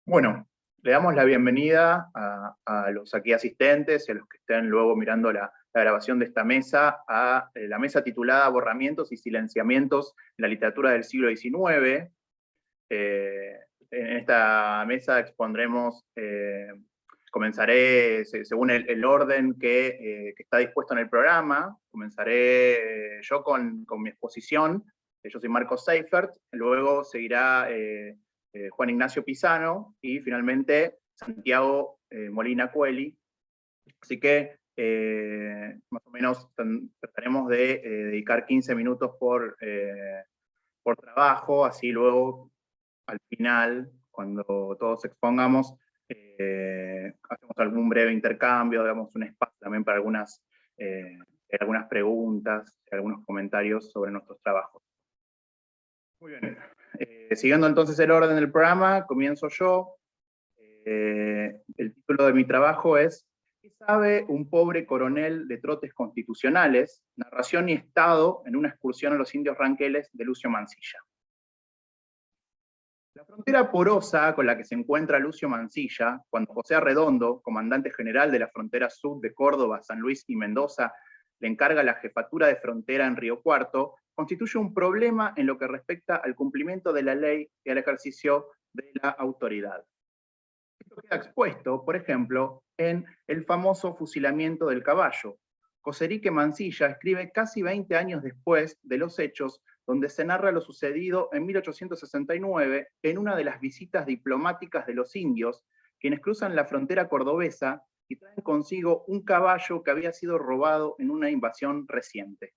Bueno, le damos la bienvenida a los aquí asistentes y a los que estén luego mirando la grabación de esta mesa, a la mesa titulada Borramientos y Silenciamientos en la literatura del siglo XIX. En esta mesa expondremos, comenzaré según el orden que está dispuesto en el programa. Comenzaré yo con mi exposición. Yo soy Marcos Seifert, luego seguirá Juan Ignacio Pisano y finalmente Santiago Molina Coeli. Así que más o menos trataremos de dedicar 15 minutos por trabajo, así luego al final, cuando todos expongamos, hacemos algún breve intercambio, damos un espacio también para algunas preguntas, algunos comentarios sobre nuestros trabajos. Muy bien. Siguiendo entonces el orden del programa, comienzo yo. El título de mi trabajo es ¿Qué sabe un pobre coronel de trotes constitucionales? Narración y estado en una excursión a los indios ranqueles de Lucio Mansilla. La frontera porosa con la que se encuentra Lucio Mansilla, cuando José Arredondo, comandante general de la frontera sur de Córdoba, San Luis y Mendoza, le encarga la jefatura de frontera en Río Cuarto, constituye un problema en lo que respecta al cumplimiento de la ley y al ejercicio de la autoridad. Esto queda expuesto, por ejemplo, en el famoso fusilamiento del caballo. Coserique Mansilla escribe casi 20 años después de los hechos, donde se narra lo sucedido en 1869 en una de las visitas diplomáticas de los indios, quienes cruzan la frontera cordobesa y traen consigo un caballo que había sido robado en una invasión reciente.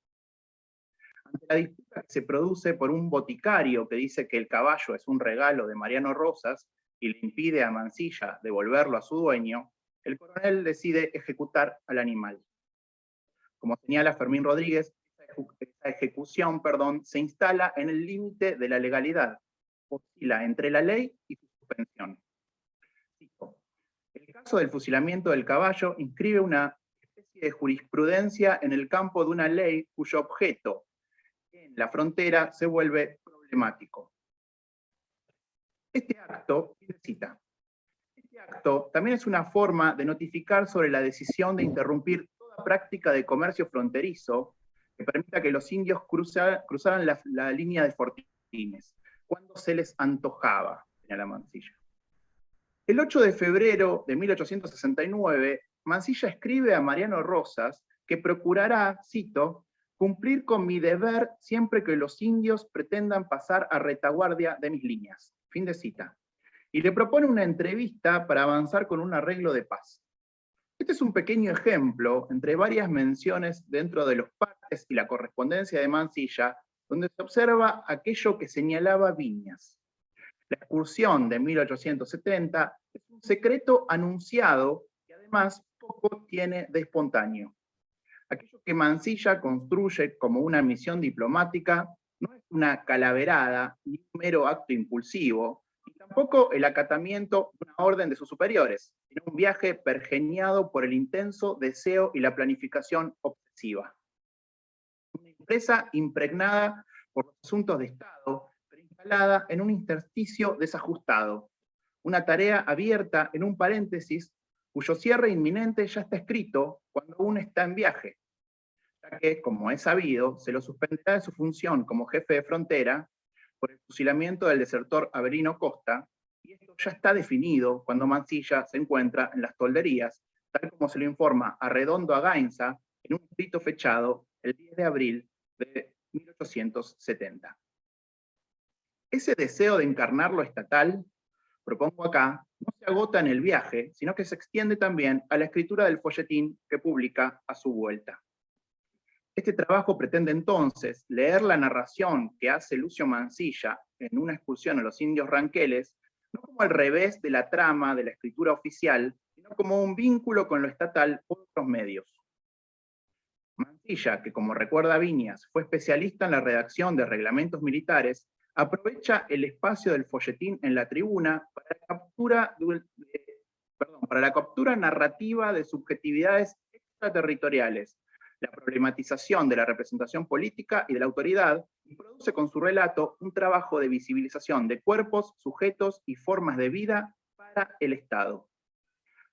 Ante la disputa que se produce por un boticario que dice que el caballo es un regalo de Mariano Rosas y le impide a Mansilla devolverlo a su dueño, el coronel decide ejecutar al animal. Como señala Fermín Rodríguez, esa ejecución se instala en el límite de la legalidad, oscila entre la ley y su suspensión. El caso del fusilamiento del caballo inscribe una especie de jurisprudencia en el campo de una ley cuyo objeto en la frontera se vuelve problemático. Este acto también es una forma de notificar sobre la decisión de interrumpir toda práctica de comercio fronterizo que permita que los indios cruzaran la línea de fortines, cuando se les antojaba, señala Mansilla. El 8 de febrero de 1869, Mansilla escribe a Mariano Rosas que procurará, cito, cumplir con mi deber siempre que los indios pretendan pasar a retaguardia de mis líneas. Fin de cita. Y le propone una entrevista para avanzar con un arreglo de paz. Este es un pequeño ejemplo entre varias menciones dentro de los partes y la correspondencia de Mansilla, donde se observa aquello que señalaba Viñas. La excursión de 1870 es un secreto anunciado que además poco tiene de espontáneo. Aquello que Mansilla construye como una misión diplomática no es una calaverada ni un mero acto impulsivo, y tampoco el acatamiento de una orden de sus superiores, sino un viaje pergeñado por el intenso deseo y la planificación obsesiva. Una empresa impregnada por los asuntos de Estado, pero instalada en un intersticio desajustado. Una tarea abierta en un paréntesis cuyo cierre inminente ya está escrito cuando aún está en viaje, ya que, como es sabido, se lo suspenderá de su función como jefe de frontera por el fusilamiento del desertor Avelino Costa, y esto ya está definido cuando Mansilla se encuentra en las tolderías, tal como se lo informa Arredondo a Gainza en un escrito fechado el 10 de abril de 1870. Ese deseo de encarnar lo estatal, propongo acá, no se agota en el viaje, sino que se extiende también a la escritura del folletín que publica a su vuelta. Este trabajo pretende entonces leer la narración que hace Lucio Mansilla en una excursión a los indios ranqueles, no como al revés de la trama de la escritura oficial, sino como un vínculo con lo estatal por otros medios. Mansilla, que como recuerda Viñas, fue especialista en la redacción de reglamentos militares, aprovecha el espacio del folletín en la tribuna para la captura narrativa de subjetividades extraterritoriales, la problematización de la representación política y de la autoridad, y produce con su relato un trabajo de visibilización de cuerpos, sujetos y formas de vida para para el Estado.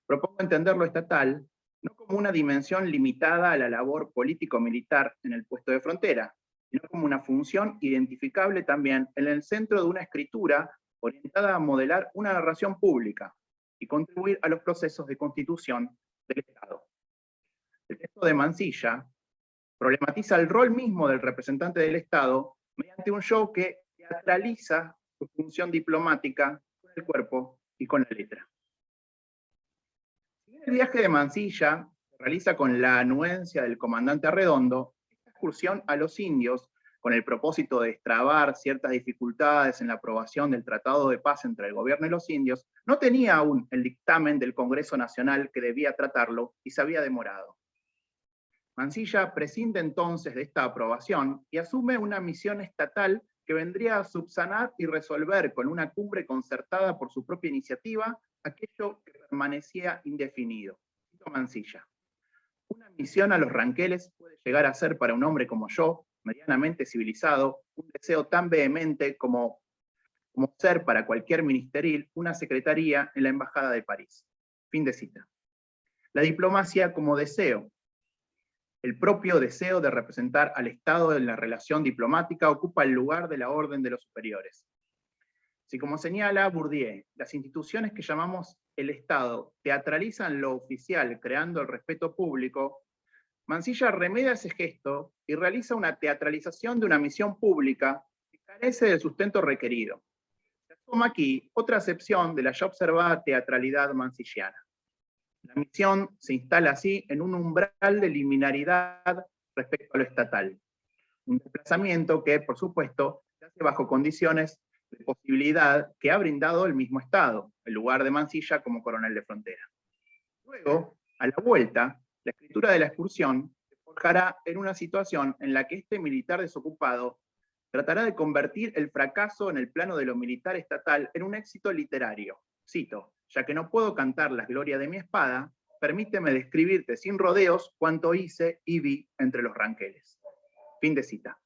Propongo entender lo estatal no como una dimensión limitada a la labor político-militar en el puesto de frontera, sino como una función identificable también en el centro de una escritura orientada a modelar una narración pública y contribuir a los procesos de constitución del Estado. El texto de Mansilla problematiza el rol mismo del representante del Estado mediante un show que teatraliza su función diplomática con el cuerpo y con la letra. El viaje de Mansilla se realiza con la anuencia del comandante Arredondo. Esta excursión a los indios, con el propósito de destrabar ciertas dificultades en la aprobación del Tratado de Paz entre el gobierno y los indios, no tenía aún el dictamen del Congreso Nacional que debía tratarlo y se había demorado. Mansilla prescinde entonces de esta aprobación y asume una misión estatal que vendría a subsanar y resolver con una cumbre concertada por su propia iniciativa aquello que permanecía indefinido. Cito Mansilla: una misión a los ranqueles puede llegar a ser para un hombre como yo, medianamente civilizado, un deseo tan vehemente como ser para cualquier ministeril una secretaría en la Embajada de París. Fin de cita. La diplomacia como deseo. El propio deseo de representar al Estado en la relación diplomática ocupa el lugar de la orden de los superiores. Si, como señala Bourdieu, las instituciones que llamamos el Estado teatralizan lo oficial creando el respeto público, Mansilla remedia ese gesto y realiza una teatralización de una misión pública que carece del sustento requerido. Se toma aquí otra acepción de la ya observada teatralidad mansillana. La misión se instala así en un umbral de liminaridad respecto a lo estatal. Un desplazamiento que, por supuesto, se hace bajo condiciones de posibilidad que ha brindado el mismo Estado, en lugar de Mansilla como coronel de frontera. Luego, a la vuelta, la escritura de la excursión se forjará en una situación en la que este militar desocupado tratará de convertir el fracaso en el plano de lo militar estatal en un éxito literario. Cito: ya que no puedo cantar las glorias de mi espada, permíteme describirte sin rodeos cuanto hice y vi entre los ranqueles. Fin de cita.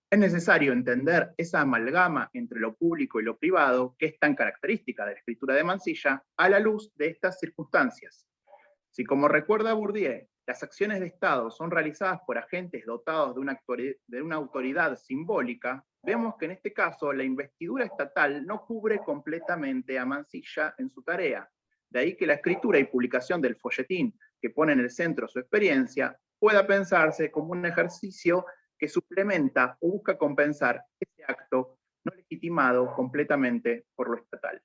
Es necesario entender esa amalgama entre lo público y lo privado, que es tan característica de la escritura de Mansilla, a la luz de estas circunstancias. Si, como recuerda Bourdieu, las acciones de Estado son realizadas por agentes dotados de una autoridad simbólica, vemos que en este caso la investidura estatal no cubre completamente a Mansilla en su tarea. De ahí que la escritura y publicación del folletín, que pone en el centro su experiencia, pueda pensarse como un ejercicio que suplementa o busca compensar ese acto no legitimado completamente por lo estatal.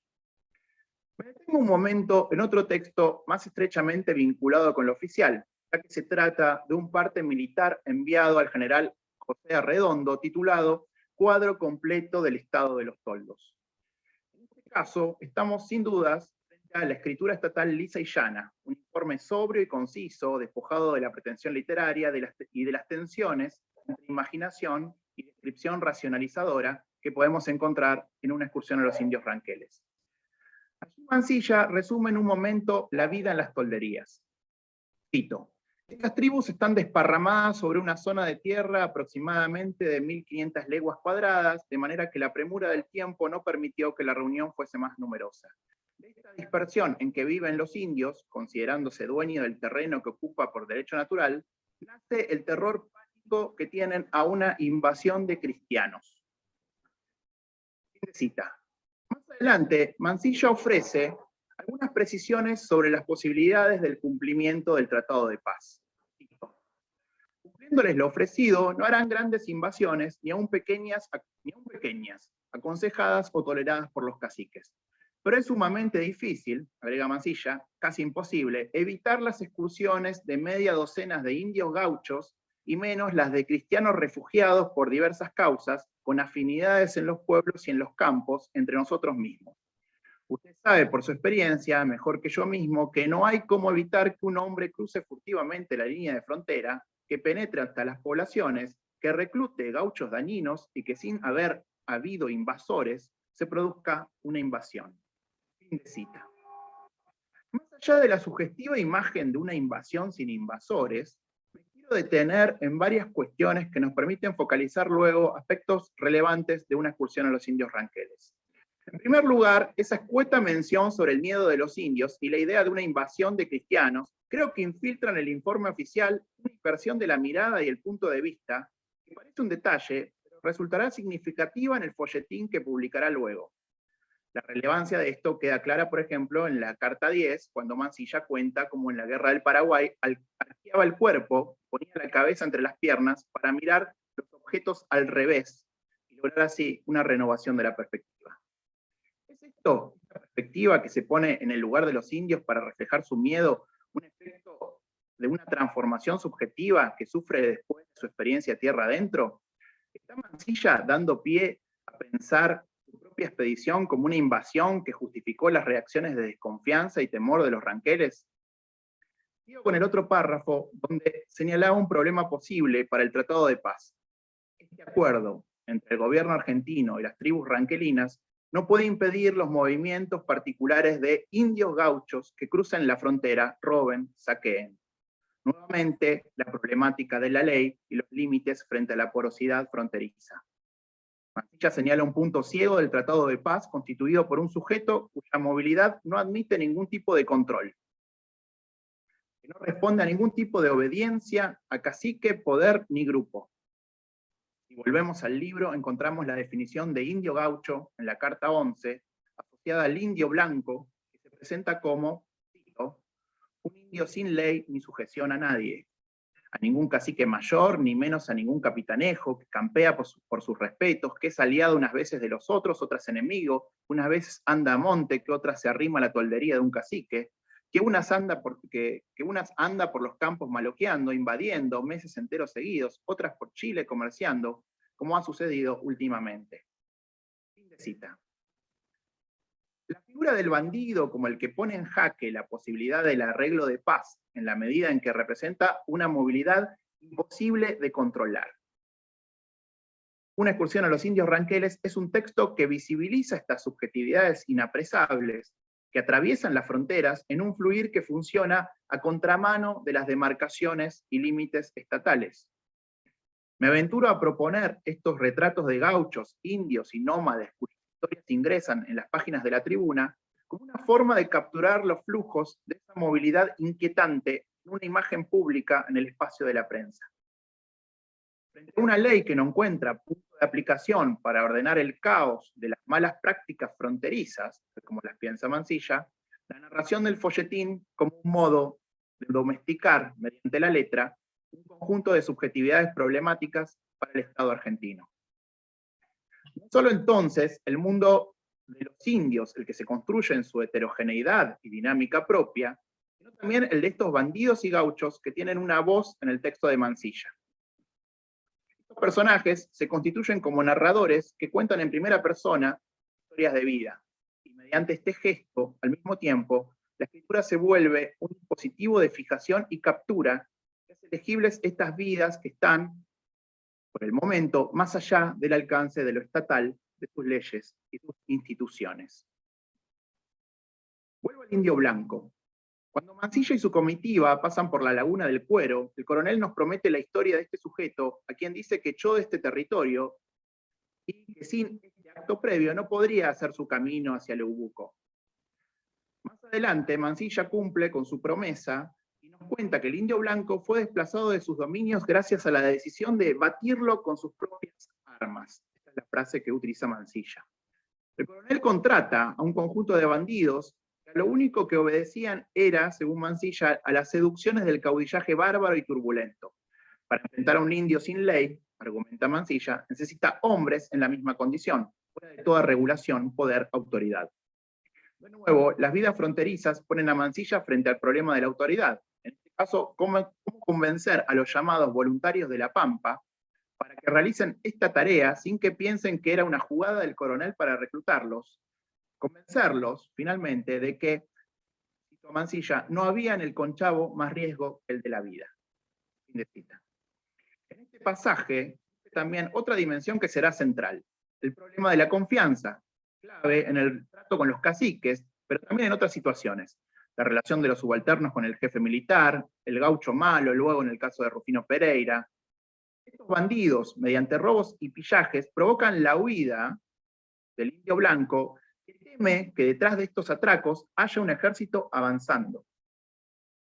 Me detengo un momento en otro texto más estrechamente vinculado con lo oficial, ya que se trata de un parte militar enviado al general José Arredondo, titulado Cuadro completo del estado de los toldos. En este caso, estamos sin dudas frente a la escritura estatal lisa y llana, un informe sobrio y conciso, despojado de la pretensión literaria y de las tensiones entre imaginación y descripción racionalizadora que podemos encontrar en una excursión a los indios ranqueles. Allí Mansilla resume en un momento la vida en las tolderías. Cito: estas tribus están desparramadas sobre una zona de tierra aproximadamente de 1500 leguas cuadradas, de manera que la premura del tiempo no permitió que la reunión fuese más numerosa. De esta dispersión en que viven los indios, considerándose dueños del terreno que ocupa por derecho natural, nace el terror pánico que tienen a una invasión de cristianos. Fin de cita. Más adelante, Mansilla ofrece algunas precisiones sobre las posibilidades del cumplimiento del Tratado de Paz. Cumpliéndoles lo ofrecido, no harán grandes invasiones, ni aun pequeñas, aconsejadas o toleradas por los caciques. Pero es sumamente difícil, agrega Mansilla, casi imposible, evitar las excursiones de media docena de indios gauchos y menos las de cristianos refugiados por diversas causas, con afinidades en los pueblos y en los campos entre nosotros mismos. Usted sabe por su experiencia, mejor que yo mismo, que no hay cómo evitar que un hombre cruce furtivamente la línea de frontera, que penetre hasta las poblaciones, que reclute gauchos dañinos y que sin haber habido invasores, se produzca una invasión. Fin de cita. Más allá de la sugestiva imagen de una invasión sin invasores, me quiero detener en varias cuestiones que nos permiten focalizar luego aspectos relevantes de una excursión a los indios ranqueles. En primer lugar, esa escueta mención sobre el miedo de los indios y la idea de una invasión de cristianos, creo que infiltran en el informe oficial una inversión de la mirada y el punto de vista, que parece un detalle, pero resultará significativa en el folletín que publicará luego. La relevancia de esto queda clara, por ejemplo, en la Carta 10, cuando Mansilla cuenta cómo en la Guerra del Paraguay arqueaba el cuerpo, ponía la cabeza entre las piernas para mirar los objetos al revés y lograr así una renovación de la perspectiva. ¿Es esto, esta perspectiva que se pone en el lugar de los indios para reflejar su miedo, un efecto de una transformación subjetiva que sufre después de su experiencia tierra adentro? ¿Está Mansilla dando pie a pensar su propia expedición como una invasión que justificó las reacciones de desconfianza y temor de los ranqueles? Sigo con el otro párrafo, donde señalaba un problema posible para el Tratado de Paz. Este acuerdo entre el gobierno argentino y las tribus ranquelinas no puede impedir los movimientos particulares de indios gauchos que cruzan la frontera, roben, saqueen. Nuevamente, la problemática de la ley y los límites frente a la porosidad fronteriza. Mansilla señala un punto ciego del Tratado de Paz constituido por un sujeto cuya movilidad no admite ningún tipo de control, que no responde a ningún tipo de obediencia a cacique, poder ni grupo. Si volvemos al libro, encontramos la definición de indio gaucho en la Carta 11, asociada al indio blanco, que se presenta como, cito, un indio sin ley ni sujeción a nadie, a ningún cacique mayor, ni menos a ningún capitanejo, que campea por sus respetos, que es aliado unas veces de los otros, otras enemigo, unas veces anda a monte, que otras se arrima a la toldería de un cacique, que unas anda por los campos maloqueando, invadiendo meses enteros seguidos, otras por Chile comerciando, como ha sucedido últimamente. Fin de cita. La figura del bandido como el que pone en jaque la posibilidad del arreglo de paz en la medida en que representa una movilidad imposible de controlar. Una excursión a los indios ranqueles es un texto que visibiliza estas subjetividades inapresables que atraviesan las fronteras en un fluir que funciona a contramano de las demarcaciones y límites estatales. Me aventuro a proponer estos retratos de gauchos, indios y nómades cuyas historias ingresan en las páginas de la tribuna como una forma de capturar los flujos de esa movilidad inquietante en una imagen pública en el espacio de la prensa. Frente a una ley que no encuentra punto de aplicación para ordenar el caos de las malas prácticas fronterizas, como las piensa Mansilla, la narración del folletín como un modo de domesticar mediante la letra un conjunto de subjetividades problemáticas para el Estado argentino. No solo entonces el mundo de los indios, el que se construye en su heterogeneidad y dinámica propia, sino también el de estos bandidos y gauchos que tienen una voz en el texto de Mansilla. Estos personajes se constituyen como narradores que cuentan en primera persona historias de vida, y mediante este gesto, al mismo tiempo, la escritura se vuelve un dispositivo de fijación y captura que hace legibles estas vidas que están, por el momento, más allá del alcance de lo estatal, de sus leyes y sus instituciones. Vuelvo al indio blanco. Cuando Mansilla y su comitiva pasan por la laguna del Cuero, el coronel nos promete la historia de este sujeto, a quien dice que echó de este territorio y que sin este acto previo no podría hacer su camino hacia el Eubuco. Más adelante, Mansilla cumple con su promesa y nos cuenta que el indio blanco fue desplazado de sus dominios gracias a la decisión de batirlo con sus propias armas. Esta es la frase que utiliza Mansilla. El coronel contrata a un conjunto de bandidos que lo único que obedecían era, según Mansilla, a las seducciones del caudillaje bárbaro y turbulento. Para enfrentar a un indio sin ley, argumenta Mansilla, necesita hombres en la misma condición, fuera de toda regulación, poder, autoridad. De nuevo, las vidas fronterizas ponen a Mansilla frente al problema de la autoridad. En este caso, ¿cómo convencer a los llamados voluntarios de la Pampa para que realicen esta tarea sin que piensen que era una jugada del coronel para reclutarlos? Convencerlos, finalmente, de que, cito a Mansilla, no había en el Conchavo más riesgo que el de la vida. Fin de cita. En este pasaje, también otra dimensión que será central, el problema de la confianza, clave en el trato con los caciques, pero también en otras situaciones. La relación de los subalternos con el jefe militar, el gaucho malo, luego en el caso de Rufino Pereira. Estos bandidos, mediante robos y pillajes, provocan la huida del indio blanco teme que detrás de estos atracos haya un ejército avanzando.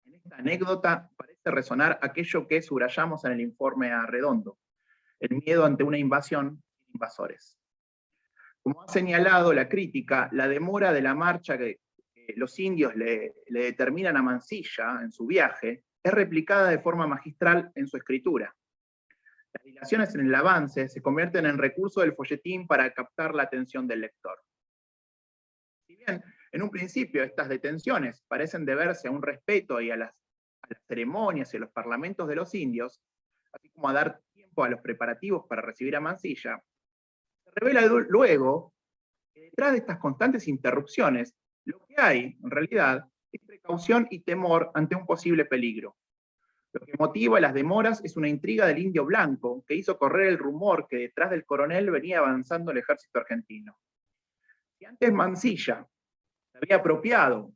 En esta anécdota parece resonar aquello que subrayamos en el informe Arredondo, el miedo ante una invasión sin invasores. Como ha señalado la crítica, la demora de la marcha que los indios le determinan a Mansilla en su viaje es replicada de forma magistral en su escritura. Las dilaciones en el avance se convierten en recurso del folletín para captar la atención del lector. Si bien en un principio estas detenciones parecen deberse a un respeto y a las ceremonias y a los parlamentos de los indios, así como a dar tiempo a los preparativos para recibir a Mansilla, se revela luego que detrás de estas constantes interrupciones, lo que hay, en realidad, es precaución y temor ante un posible peligro. Lo que motiva las demoras es una intriga del Indio Blanco, que hizo correr el rumor que detrás del coronel venía avanzando el ejército argentino. Si antes Mansilla se había apropiado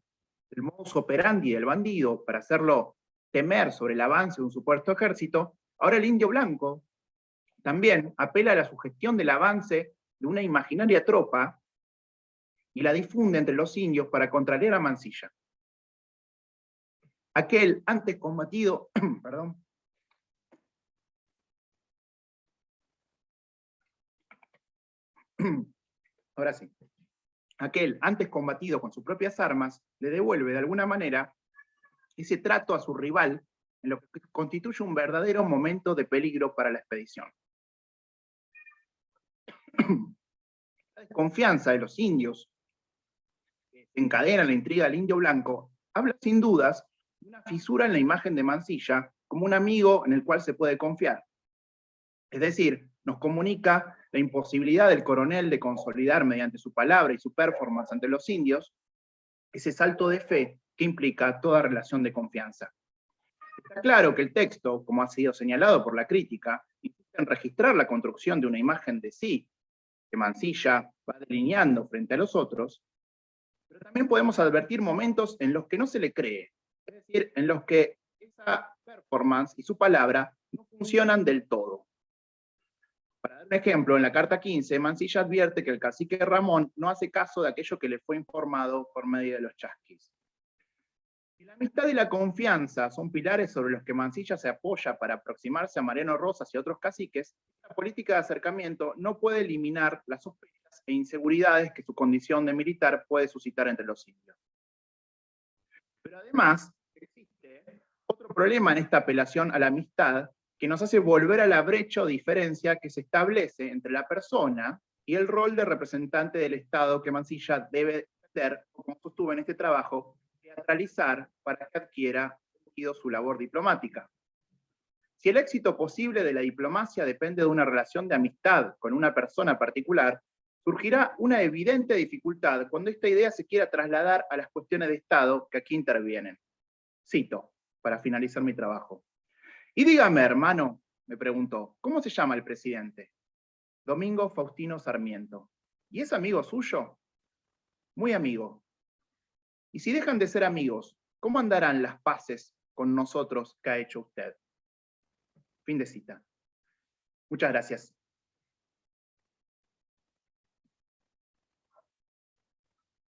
del modus operandi del bandido para hacerlo temer sobre el avance de un supuesto ejército, ahora el Indio Blanco también apela a la sugestión del avance de una imaginaria tropa y la difunde entre los indios para contrariar a Mansilla. Aquel antes combatido, perdón, ahora sí, aquel antes combatido con sus propias armas, le devuelve de alguna manera ese trato a su rival en lo que constituye un verdadero momento de peligro para la expedición. La desconfianza de los indios que encadena la intriga del Indio Blanco habla sin dudas de una fisura en la imagen de Mansilla como un amigo en el cual se puede confiar. Es decir, nos comunica la imposibilidad del coronel de consolidar mediante su palabra y su performance ante los indios ese salto de fe que implica toda relación de confianza. Está claro que el texto, como ha sido señalado por la crítica, insiste en registrar la construcción de una imagen de sí, que Mansilla va delineando frente a los otros, pero también podemos advertir momentos en los que no se le cree, es decir, en los que esa performance y su palabra no funcionan del todo. Para dar un ejemplo, en la carta 15, Mansilla advierte que el cacique Ramón no hace caso de aquello que le fue informado por medio de los chasquis. Si la amistad y la confianza son pilares sobre los que Mansilla se apoya para aproximarse a Mariano Rosas y otros caciques, la política de acercamiento no puede eliminar las sospechas e inseguridades que su condición de militar puede suscitar entre los indios. Pero además, existe otro problema en esta apelación a la amistad que nos hace volver a la brecha o diferencia que se establece entre la persona y el rol de representante del Estado que Mansilla debe tener, como sostuvo en este trabajo, teatralizar para que adquiera sentido su labor diplomática. Si el éxito posible de la diplomacia depende de una relación de amistad con una persona particular, surgirá una evidente dificultad cuando esta idea se quiera trasladar a las cuestiones de Estado que aquí intervienen. Cito, para finalizar mi trabajo. Y dígame, hermano, me preguntó, ¿cómo se llama el presidente? Domingo Faustino Sarmiento. ¿Y es amigo suyo? Muy amigo. Y si dejan de ser amigos, ¿cómo andarán las paces con nosotros que ha hecho usted? Fin de cita. Muchas gracias.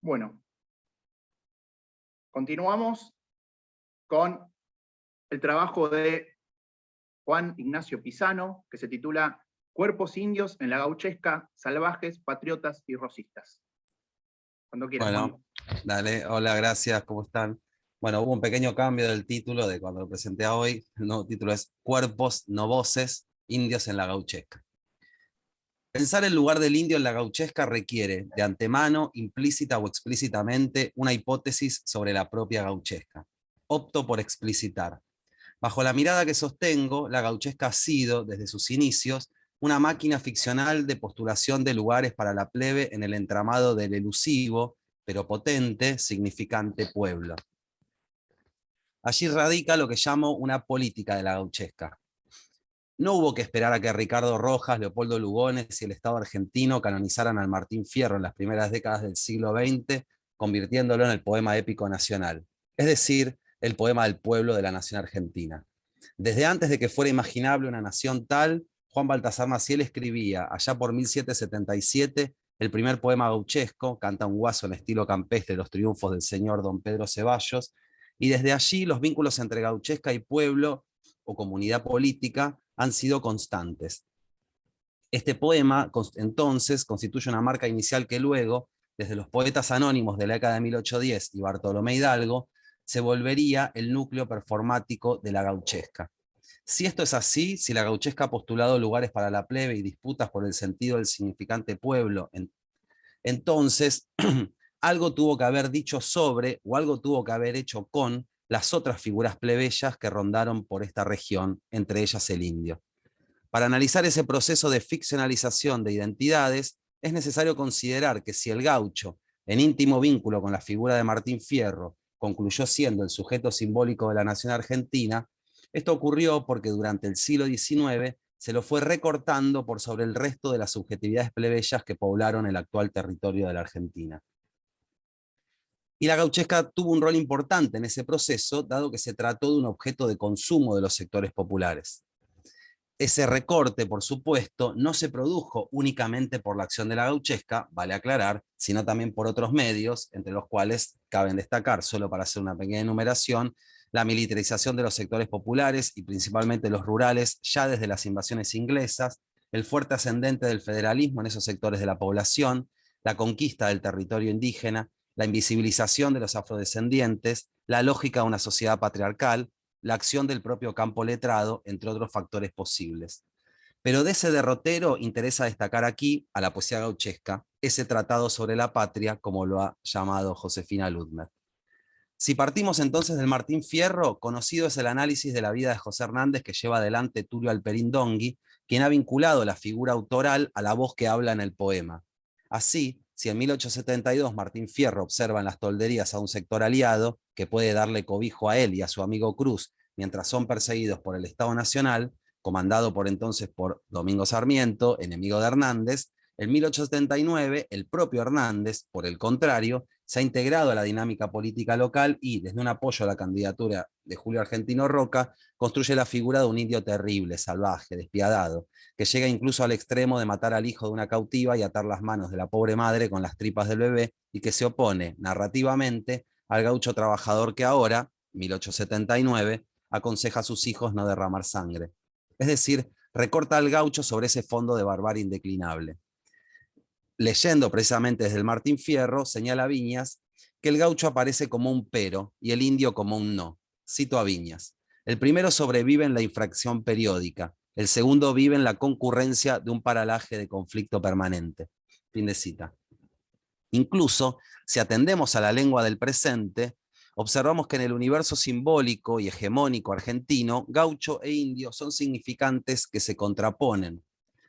Bueno, continuamos con el trabajo de Juan Ignacio Pisano, que se titula Cuerpos indios en la gauchesca, salvajes, patriotas y rosistas. Cuando quieras, Bueno, Juan. dale, hola, gracias, ¿cómo están? Bueno, hubo un pequeño cambio del título de cuando lo presenté a hoy. El nuevo título es Cuerpos, no voces, indios en la gauchesca. Pensar el lugar del indio en la gauchesca requiere, de antemano, implícita o explícitamente, una hipótesis sobre la propia gauchesca. Opto por explicitar. Bajo la mirada que sostengo, la gauchesca ha sido, desde sus inicios, una máquina ficcional de postulación de lugares para la plebe en el entramado del elusivo, pero potente, significante pueblo. Allí radica lo que llamo una política de la gauchesca. No hubo que esperar a que Ricardo Rojas, Leopoldo Lugones y el Estado argentino canonizaran al Martín Fierro en las primeras décadas del siglo XX, convirtiéndolo en el poema épico nacional, es decir, el poema del pueblo de la nación argentina. Desde antes de que fuera imaginable una nación tal, Juan Baltasar Maciel escribía, allá por 1777, el primer poema gauchesco, canta un guaso en estilo campestre los triunfos del señor don Pedro Ceballos, y desde allí los vínculos entre gauchesca y pueblo o comunidad política han sido constantes. Este poema, entonces, constituye una marca inicial que luego, desde los poetas anónimos de la década de 1810 y Bartolomé Hidalgo, se volvería el núcleo performático de la gauchesca. Si esto es así, si la gauchesca ha postulado lugares para la plebe y disputas por el sentido del significante pueblo, entonces algo tuvo que haber dicho sobre, o algo tuvo que haber hecho con, las otras figuras plebeyas que rondaron por esta región, entre ellas el indio. Para analizar ese proceso de ficcionalización de identidades, es necesario considerar que si el gaucho, en íntimo vínculo con la figura de Martín Fierro, concluyó siendo el sujeto simbólico de la nación argentina, esto ocurrió porque durante el siglo XIX se lo fue recortando por sobre el resto de las subjetividades plebeyas que poblaron el actual territorio de la Argentina. Y la gauchesca tuvo un rol importante en ese proceso, dado que se trató de un objeto de consumo de los sectores populares. Ese recorte, por supuesto, no se produjo únicamente por la acción de la gauchesca, vale aclarar, sino también por otros medios, entre los cuales caben destacar, solo para hacer una pequeña enumeración, la militarización de los sectores populares y principalmente los rurales ya desde las invasiones inglesas, el fuerte ascendente del federalismo en esos sectores de la población, la conquista del territorio indígena, la invisibilización de los afrodescendientes, la lógica de una sociedad patriarcal, la acción del propio campo letrado, entre otros factores posibles. Pero de ese derrotero interesa destacar aquí, a la poesía gauchesca, ese tratado sobre la patria, como lo ha llamado Josefina Ludmer. Si partimos entonces del Martín Fierro, conocido es el análisis de la vida de José Hernández que lleva adelante Tulio Alperín Dongui, quien ha vinculado la figura autoral a la voz que habla en el poema. Así, si en 1872 Martín Fierro observa en las tolderías a un sector aliado que puede darle cobijo a él y a su amigo Cruz mientras son perseguidos por el Estado Nacional, comandado por entonces por Domingo Sarmiento, enemigo de Hernández, en 1879 el propio Hernández, por el contrario, se ha integrado a la dinámica política local y, desde un apoyo a la candidatura de Julio Argentino Roca, construye la figura de un indio terrible, salvaje, despiadado, que llega incluso al extremo de matar al hijo de una cautiva y atar las manos de la pobre madre con las tripas del bebé, y que se opone narrativamente al gaucho trabajador que ahora, 1879, aconseja a sus hijos no derramar sangre. Es decir, recorta al gaucho sobre ese fondo de barbarie indeclinable. Leyendo precisamente desde el Martín Fierro, señala Viñas que el gaucho aparece como un pero y el indio como un no. Cito a Viñas. El primero sobrevive en la infracción periódica, el segundo vive en la concurrencia de un paralaje de conflicto permanente. Fin de cita. Incluso, si atendemos a la lengua del presente, observamos que en el universo simbólico y hegemónico argentino, gaucho e indio son significantes que se contraponen.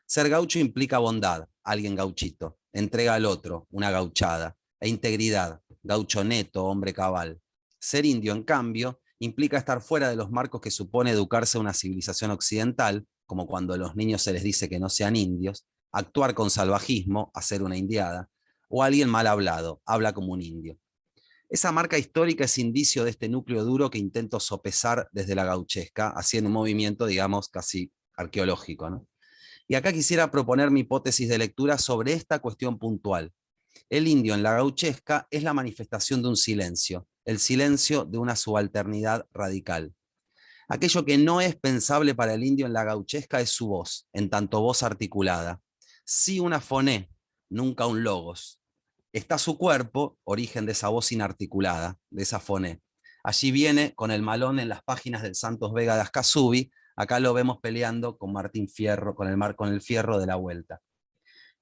Ser gaucho implica bondad, alguien gauchito, entrega al otro, una gauchada, e integridad, gaucho neto, hombre cabal. Ser indio, en cambio, implica estar fuera de los marcos que supone educarse a una civilización occidental, como cuando a los niños se les dice que no sean indios, actuar con salvajismo, hacer una indiada, o alguien mal hablado, habla como un indio. Esa marca histórica es indicio de este núcleo duro que intento sopesar desde la gauchesca, haciendo un movimiento, digamos, casi arqueológico, ¿no? Y acá quisiera proponer mi hipótesis de lectura sobre esta cuestión puntual. El indio en la gauchesca es la manifestación de un silencio, el silencio de una subalternidad radical. Aquello que no es pensable para el indio en la gauchesca es su voz, en tanto voz articulada. Sí una foné, nunca un logos. Está su cuerpo, origen de esa voz inarticulada, de esa foné. Allí viene con el malón en las páginas del Santos Vega de Ascasubi. Acá lo vemos peleando con Martín Fierro, con el Fierro de la Vuelta.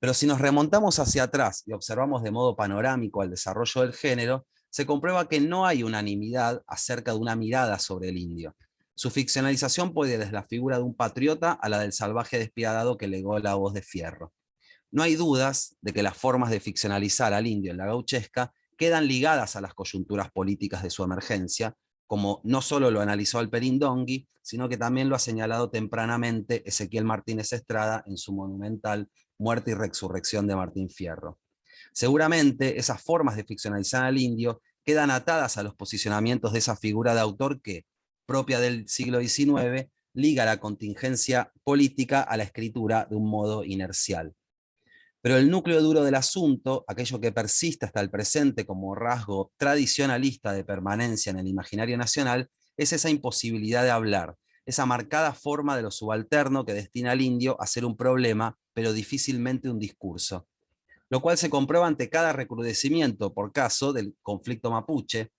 Pero si nos remontamos hacia atrás y observamos de modo panorámico el desarrollo del género, se comprueba que no hay unanimidad acerca de una mirada sobre el indio. Su ficcionalización puede desde la figura de un patriota a la del salvaje despiadado que legó la voz de Fierro. No hay dudas de que las formas de ficcionalizar al indio en la gauchesca quedan ligadas a las coyunturas políticas de su emergencia, como no solo lo analizó Alperín Dongui, sino que también lo ha señalado tempranamente Ezequiel Martínez Estrada en su monumental Muerte y Resurrección de Martín Fierro. Seguramente esas formas de ficcionalizar al indio quedan atadas a los posicionamientos de esa figura de autor que, propia del siglo XIX, liga la contingencia política a la escritura de un modo inercial. Pero el núcleo duro del asunto, aquello que persiste hasta el presente como rasgo tradicionalista de permanencia en el imaginario nacional, es esa imposibilidad de hablar, esa marcada forma de lo subalterno que destina al indio a ser un problema, pero difícilmente un discurso. Lo cual se comprueba ante cada recrudecimiento, por caso del conflicto mapuche,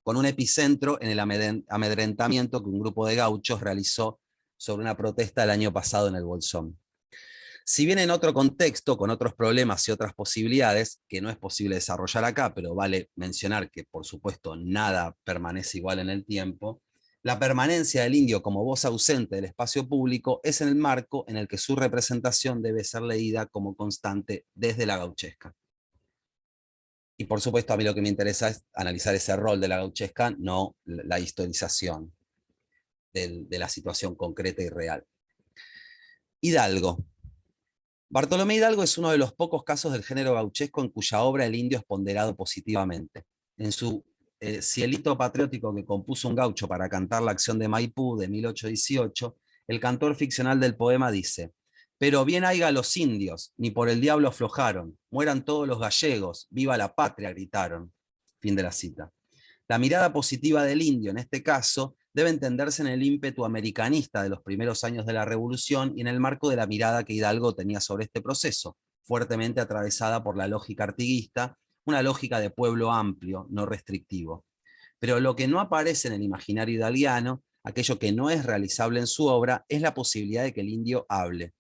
con un epicentro en el amedrentamiento que un grupo de gauchos realizó sobre una protesta el año pasado en el Bolsón. Si bien en otro contexto, con otros problemas y otras posibilidades, que no es posible desarrollar acá, pero vale mencionar que por supuesto nada permanece igual en el tiempo, la permanencia del indio como voz ausente del espacio público es en el marco en el que su representación debe ser leída como constante desde la gauchesca. Y por supuesto a mí lo que me interesa es analizar ese rol de la gauchesca, no la historización de la situación concreta y real. Hidalgo. Bartolomé Hidalgo es uno de los pocos casos del género gauchesco en cuya obra el indio es ponderado positivamente. En su Cielito patriótico que compuso un gaucho para cantar la acción de Maipú de 1818, el cantor ficcional del poema dice: «Pero bien haiga los indios, ni por el diablo aflojaron, mueran todos los gallegos, viva la patria», gritaron. Fin de la cita. La mirada positiva del indio, en este caso, debe entenderse en el ímpetu americanista de los primeros años de la Revolución y en el marco de la mirada que Hidalgo tenía sobre este proceso, fuertemente atravesada por la lógica artiguista, una lógica de pueblo amplio, no restrictivo. Pero lo que no aparece en el imaginario hidalguiano, aquello que no es realizable en su obra, es la posibilidad de que el indio hable.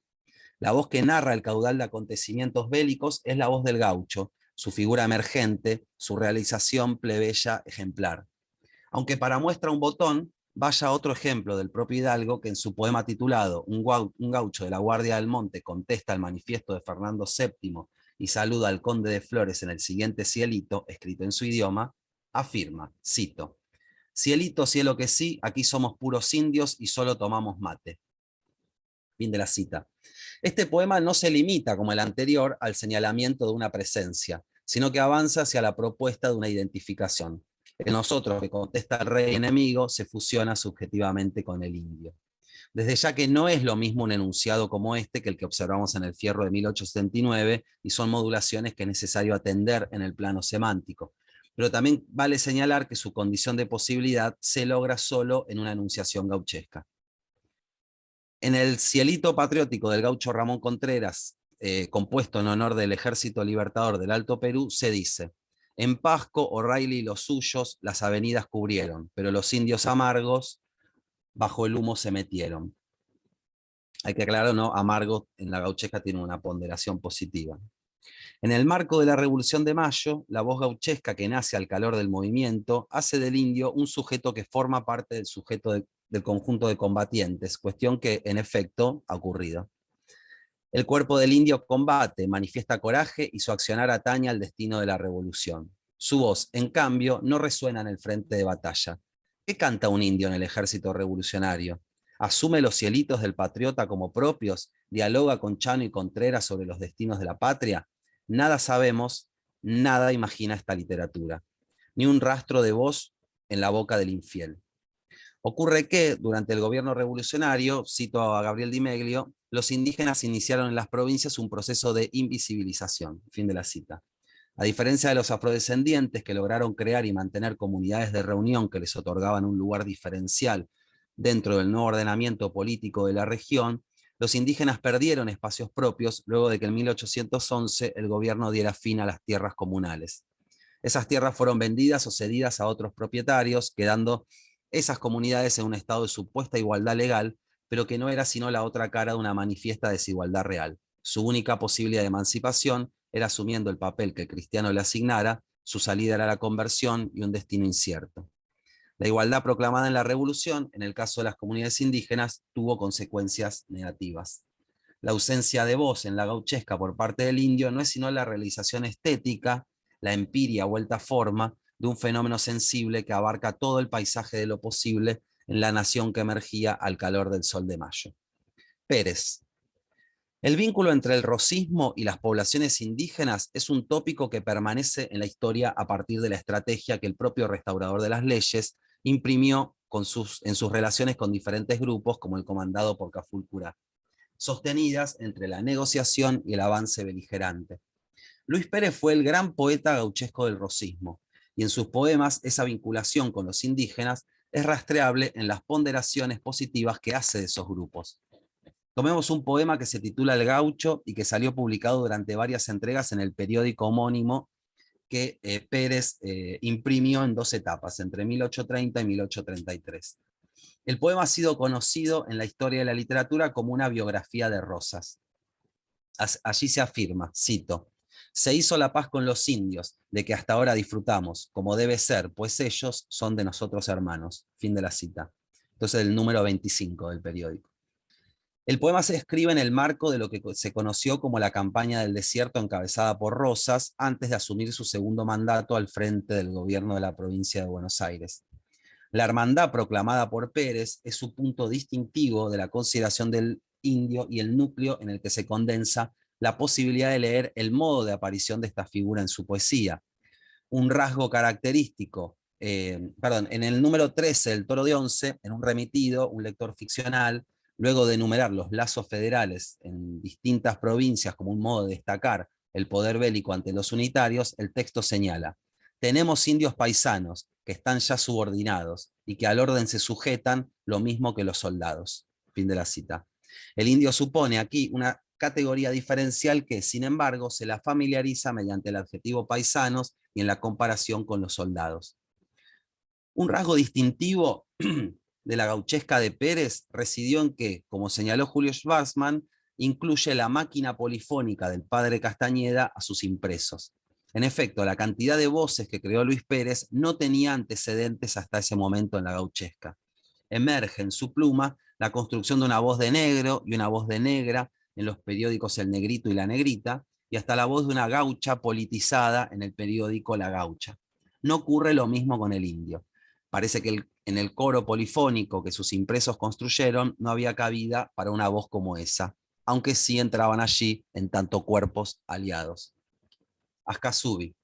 La voz que narra el caudal de acontecimientos bélicos es la voz del gaucho, su figura emergente, su realización plebeya ejemplar. Aunque para muestra un botón, vaya otro ejemplo del propio Hidalgo que en su poema titulado Un gaucho de la Guardia del Monte contesta el manifiesto de Fernando VII y saluda al conde de Flores en el siguiente cielito, escrito en su idioma, afirma, cito: «Cielito, cielo que sí, aquí somos puros indios y solo tomamos mate». Fin de la cita. Este poema no se limita, como el anterior, al señalamiento de una presencia, sino que avanza hacia la propuesta de una identificación. El nosotros que contesta al rey enemigo se fusiona subjetivamente con el indio. Desde ya que no es lo mismo un enunciado como este que el que observamos en el Fierro de 1879, y son modulaciones que es necesario atender en el plano semántico. Pero también vale señalar que su condición de posibilidad se logra solo en una enunciación gauchesca. En el Cielito patriótico del gaucho Ramón Contreras, compuesto en honor del Ejército Libertador del Alto Perú, se dice: «En Pasco, O'Reilly y los suyos las avenidas cubrieron, pero los indios amargos bajo el humo se metieron». Hay que aclarar, ¿no? Amargo en la gauchesca tiene una ponderación positiva. En el marco de la Revolución de Mayo, la voz gauchesca que nace al calor del movimiento hace del indio un sujeto que forma parte del sujeto del conjunto de combatientes, cuestión que en efecto ha ocurrido. El cuerpo del indio combate, manifiesta coraje y su accionar atañe al destino de la revolución. Su voz, en cambio, no resuena en el frente de batalla. ¿Qué canta un indio en el ejército revolucionario? ¿Asume los cielitos del patriota como propios? ¿Dialoga con Chano y Contreras sobre los destinos de la patria? Nada sabemos, nada imagina esta literatura. Ni un rastro de voz en la boca del infiel. Ocurre que, durante el gobierno revolucionario, cito a Gabriel Di Meglio, los indígenas iniciaron en las provincias un proceso de invisibilización. Fin de la cita. A diferencia de los afrodescendientes que lograron crear y mantener comunidades de reunión que les otorgaban un lugar diferencial dentro del nuevo ordenamiento político de la región, los indígenas perdieron espacios propios luego de que en 1811 el gobierno diera fin a las tierras comunales. Esas tierras fueron vendidas o cedidas a otros propietarios, quedando esas comunidades en un estado de supuesta igualdad legal, pero que no era sino la otra cara de una manifiesta desigualdad real. Su única posibilidad de emancipación era asumiendo el papel que el cristiano le asignara, su salida era la conversión y un destino incierto. La igualdad proclamada en la revolución, en el caso de las comunidades indígenas, tuvo consecuencias negativas. La ausencia de voz en la gauchesca por parte del indio no es sino la realización estética, la empiria vuelta a forma, de un fenómeno sensible que abarca todo el paisaje de lo posible en la nación que emergía al calor del sol de mayo. Pérez. El vínculo entre el rosismo y las poblaciones indígenas es un tópico que permanece en la historia a partir de la estrategia que el propio restaurador de las leyes imprimió en sus relaciones con diferentes grupos, como el comandado por Caful Curá. sostenidas entre la negociación y el avance beligerante. Luis Pérez fue el gran poeta gauchesco del rosismo, y en sus poemas esa vinculación con los indígenas es rastreable en las ponderaciones positivas que hace de esos grupos. Tomemos un poema que se titula El Gaucho y que salió publicado durante varias entregas en el periódico homónimo que Pérez imprimió en 2 etapas, entre 1830 y 1833. El poema ha sido conocido en la historia de la literatura como una biografía de Rosas. Allí se afirma, cito, se hizo la paz con los indios, de que hasta ahora disfrutamos, como debe ser, pues ellos son de nosotros hermanos. Fin de la cita. Entonces el número 25 del periódico. El poema se escribe en el marco de lo que se conoció como la campaña del desierto encabezada por Rosas antes de asumir su segundo mandato al frente del gobierno de la provincia de Buenos Aires. La hermandad proclamada por Pérez es su punto distintivo de la consideración del indio y el núcleo en el que se condensa la posibilidad de leer el modo de aparición de esta figura en su poesía. Un rasgo característico, en el número 13 del Toro de Once, en un remitido, un lector ficcional, luego de enumerar los lazos federales en distintas provincias como un modo de destacar el poder bélico ante los unitarios, el texto señala, tenemos indios paisanos que están ya subordinados y que al orden se sujetan lo mismo que los soldados. Fin de la cita. El indio supone aquí una categoría diferencial que, sin embargo, se la familiariza mediante el adjetivo paisanos y en la comparación con los soldados. Un rasgo distintivo de la gauchesca de Pérez residió en que, como señaló Julio Schwarzman, incluye la máquina polifónica del padre Castañeda a sus impresos. En efecto, la cantidad de voces que creó Luis Pérez no tenía antecedentes hasta ese momento en la gauchesca. Emerge en su pluma la construcción de una voz de negro y una voz de negra en los periódicos El Negrito y La Negrita, y hasta la voz de una gaucha politizada en el periódico La Gaucha. No ocurre lo mismo con el indio. Parece que en el coro polifónico que sus impresos construyeron no había cabida para una voz como esa, aunque sí entraban allí en tanto cuerpos aliados. Ascasubi.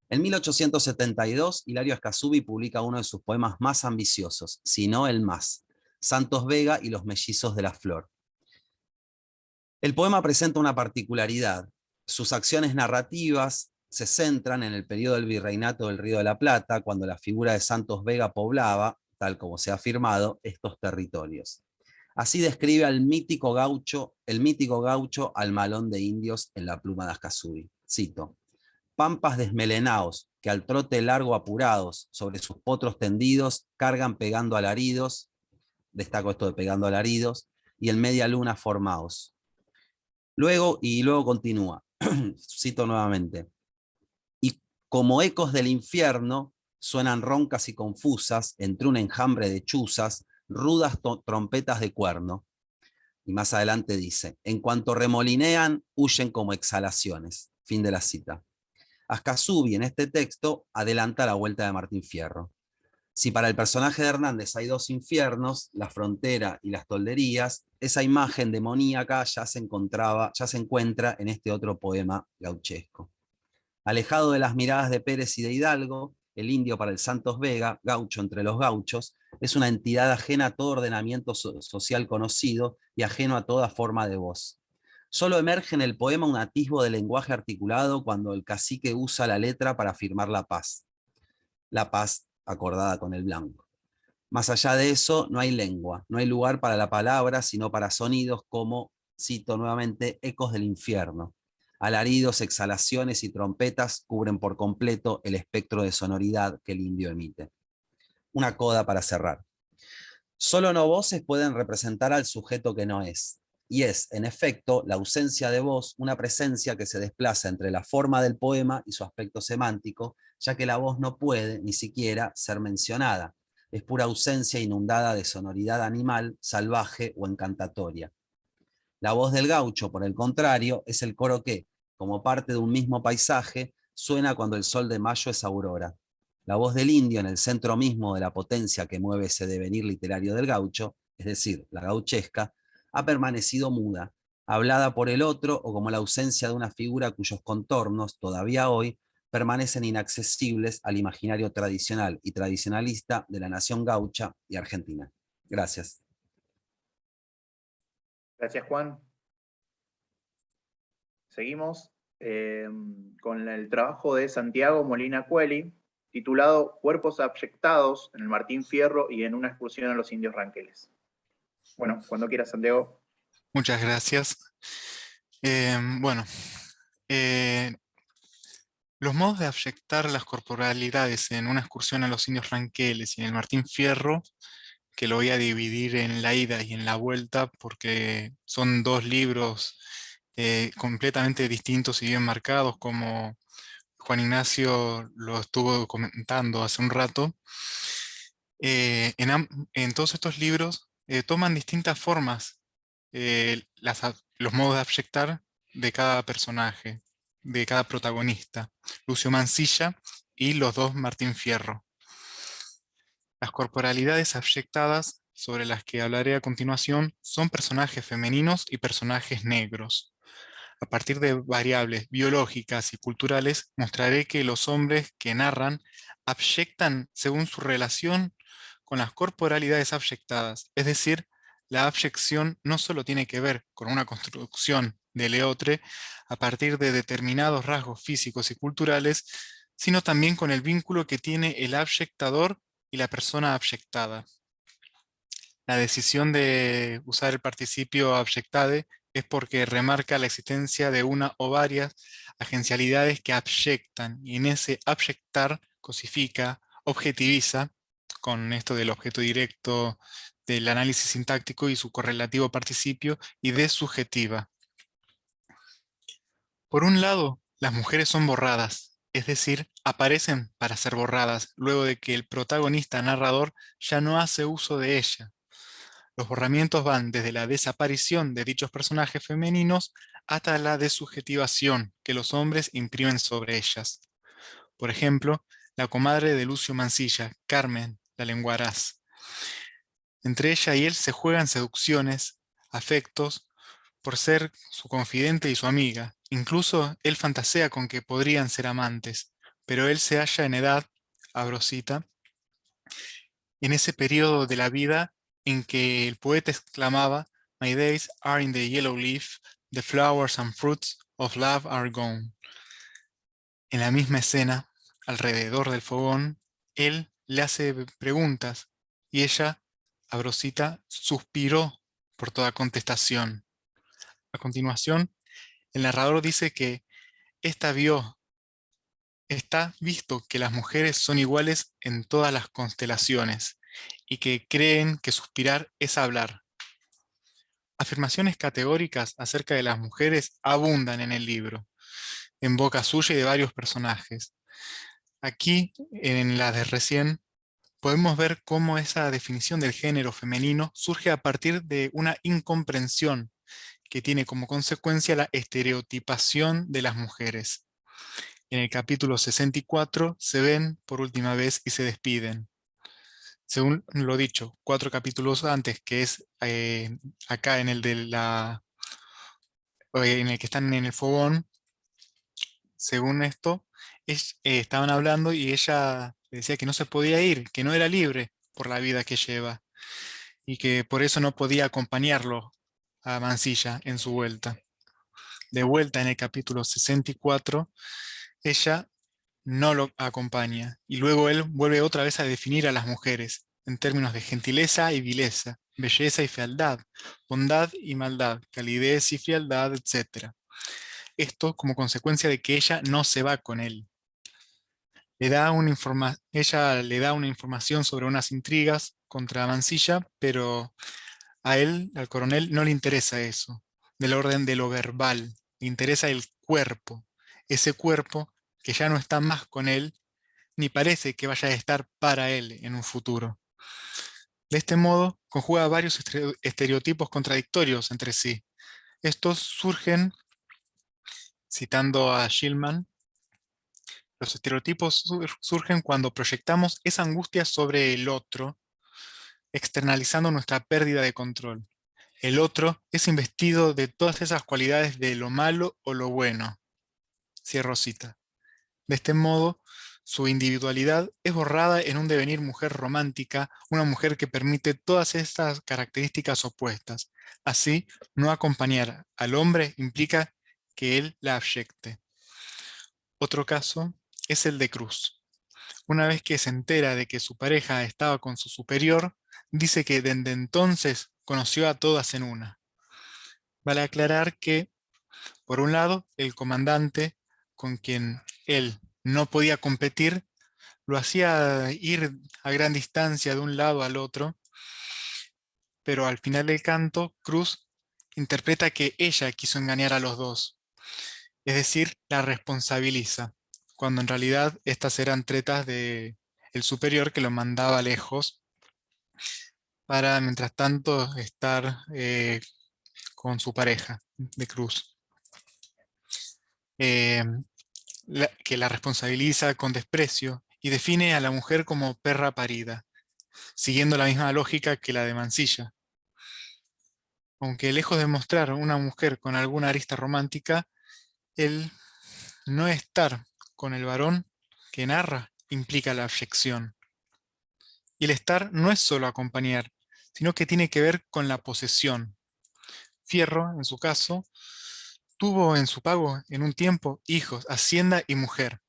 En 1872, Hilario Ascasubi publica uno de sus poemas más ambiciosos, si no el más, Santos Vega y los mellizos de la flor. El poema presenta una particularidad. Sus acciones narrativas se centran en el periodo del virreinato del Río de la Plata, cuando la figura de Santos Vega poblaba, tal como se ha afirmado, estos territorios. Así describe al mítico gaucho, el mítico gaucho al malón de indios en la pluma de Ascasubi. Cito, pampas desmelenaos, que al trote largo apurados, sobre sus potros tendidos, cargan pegando alaridos, destaco esto de pegando alaridos, y en media luna formaos. Luego continúa, cito nuevamente, y como ecos del infierno, suenan roncas y confusas, entre un enjambre de chuzas, rudas trompetas de cuerno. Y más adelante dice, en cuanto remolinean, huyen como exhalaciones. Fin de la cita. Ascasubi en este texto adelanta la vuelta de Martín Fierro. Si para el personaje de Hernández hay 2 infiernos, la frontera y las tolderías, esa imagen demoníaca ya se encuentra en este otro poema gauchesco. Alejado de las miradas de Pérez y de Hidalgo, el indio para el Santos Vega, gaucho entre los gauchos, es una entidad ajena a todo ordenamiento social conocido y ajeno a toda forma de voz. Solo emerge en el poema un atisbo de lenguaje articulado cuando el cacique usa la letra para firmar la paz acordada con el blanco. Más allá de eso, no hay lengua, no hay lugar para la palabra, sino para sonidos como, cito nuevamente, ecos del infierno. Alaridos, exhalaciones y trompetas cubren por completo el espectro de sonoridad que el indio emite. Una coda para cerrar. Solo no voces pueden representar al sujeto que no es. Y es, en efecto, la ausencia de voz una presencia que se desplaza entre la forma del poema y su aspecto semántico, ya que la voz no puede, ni siquiera, ser mencionada. Es pura ausencia inundada de sonoridad animal, salvaje o encantatoria. La voz del gaucho, por el contrario, es el coro que, como parte de un mismo paisaje, suena cuando el sol de mayo es aurora. La voz del indio en el centro mismo de la potencia que mueve ese devenir literario del gaucho, es decir, la gauchesca, ha permanecido muda, hablada por el otro o como la ausencia de una figura cuyos contornos, todavía hoy, permanecen inaccesibles al imaginario tradicional y tradicionalista de la nación gaucha y argentina. Gracias. Gracias, Juan. Seguimos con el trabajo de Santiago Molina Cueli, titulado Cuerpos abyectados en el Martín Fierro y en una excursión a los indios ranqueles. Bueno, cuando quieras, Santiago. Muchas gracias. Bueno, eh, los modos de abyectar las corporalidades en una excursión a los indios ranqueles y en el Martín Fierro, que lo voy a dividir en la ida y en la vuelta porque son dos libros completamente distintos y bien marcados, como Juan Ignacio lo estuvo comentando hace un rato. En todos estos libros toman distintas formas los modos de abyectar de cada personaje, de cada protagonista, Lucio Mansilla y los dos Martín Fierro. Las corporalidades abyectadas, sobre las que hablaré a continuación, son personajes femeninos y personajes negros. A partir de variables biológicas y culturales, mostraré que los hombres que narran abyectan según su relación con las corporalidades abyectadas, es decir, la abyección no solo tiene que ver con una construcción del eotre a partir de determinados rasgos físicos y culturales, sino también con el vínculo que tiene el abyectador y la persona abyectada. La decisión de usar el participio abyectade es porque remarca la existencia de una o varias agencialidades que abyectan, y en ese abyectar cosifica, objetiviza, con esto del objeto directo del análisis sintáctico y su correlativo participio, y desubjetiva. Por un lado, las mujeres son borradas, es decir, aparecen para ser borradas, luego de que el protagonista narrador ya no hace uso de ella. Los borramientos van desde la desaparición de dichos personajes femeninos hasta la desubjetivación que los hombres imprimen sobre ellas. Por ejemplo, la comadre de Lucio Mansilla, Carmen, la lenguaraz. Entre ella y él se juegan seducciones, afectos, por ser su confidente y su amiga. Incluso él fantasea con que podrían ser amantes, pero él se halla en edad, Abrosita, en ese periodo de la vida en que el poeta exclamaba: "My days are in the yellow leaf, the flowers and fruits of love are gone". En la misma escena, alrededor del fogón, él le hace preguntas y ella, Abrosita, suspiró por toda contestación. A continuación, el narrador dice que esta está visto que las mujeres son iguales en todas las constelaciones y que creen que suspirar es hablar. Afirmaciones categóricas acerca de las mujeres abundan en el libro, en boca suya y de varios personajes. Aquí, en la de recién, podemos ver cómo esa definición del género femenino surge a partir de una incomprensión que tiene como consecuencia la estereotipación de las mujeres. En el capítulo 64 se ven por última vez y se despiden. Según lo dicho, 4 capítulos antes, que es acá en el en el que están en el fogón, según esto, estaban hablando y ella le decía que no se podía ir, que no era libre por la vida que lleva y que por eso no podía acompañarlo a Mansilla en su vuelta. De vuelta en el capítulo 64, ella no lo acompaña, y luego él vuelve otra vez a definir a las mujeres en términos de gentileza y vileza, belleza y fealdad, bondad y maldad, calidez y frialdad, etc. Esto como consecuencia de que ella no se va con él. Ella le da una información sobre unas intrigas contra Mansilla, pero a él, al coronel, no le interesa eso, del orden de lo verbal, le interesa el cuerpo, ese cuerpo que ya no está más con él, ni parece que vaya a estar para él en un futuro. De este modo, conjuga varios estereotipos contradictorios entre sí. Estos surgen, citando a Schillman, los estereotipos surgen cuando proyectamos esa angustia sobre el otro, externalizando nuestra pérdida de control. El otro es investido de todas esas cualidades de lo malo o lo bueno. Cierro cita. De este modo, Su individualidad es borrada en un devenir mujer romántica, una mujer que permite todas estas características opuestas. Así, no acompañar al hombre implica que él la abyecte. Otro caso es el de Cruz. Una vez que se entera de que su pareja estaba con su superior, dice que desde entonces conoció a todas en una. Vale aclarar que, por un lado, el comandante, con quien él no podía competir, lo hacía ir a gran distancia de un lado al otro, pero al final del canto, Cruz interpreta que ella quiso engañar a los dos, es decir, la responsabiliza, cuando en realidad estas eran tretas de el superior que lo mandaba lejos para, mientras tanto, estar con su pareja de Cruz. Eh, que la responsabiliza con desprecio y define a la mujer como perra parida, siguiendo la misma lógica que la de Mansilla. Aunque lejos de mostrar una mujer con alguna arista romántica, el no estar con el varón que narra implica la abyección. Y el estar no es solo acompañar, sino que tiene que ver con la posesión. Fierro, en su caso, tuvo en su pago en un tiempo hijos, hacienda y mujer.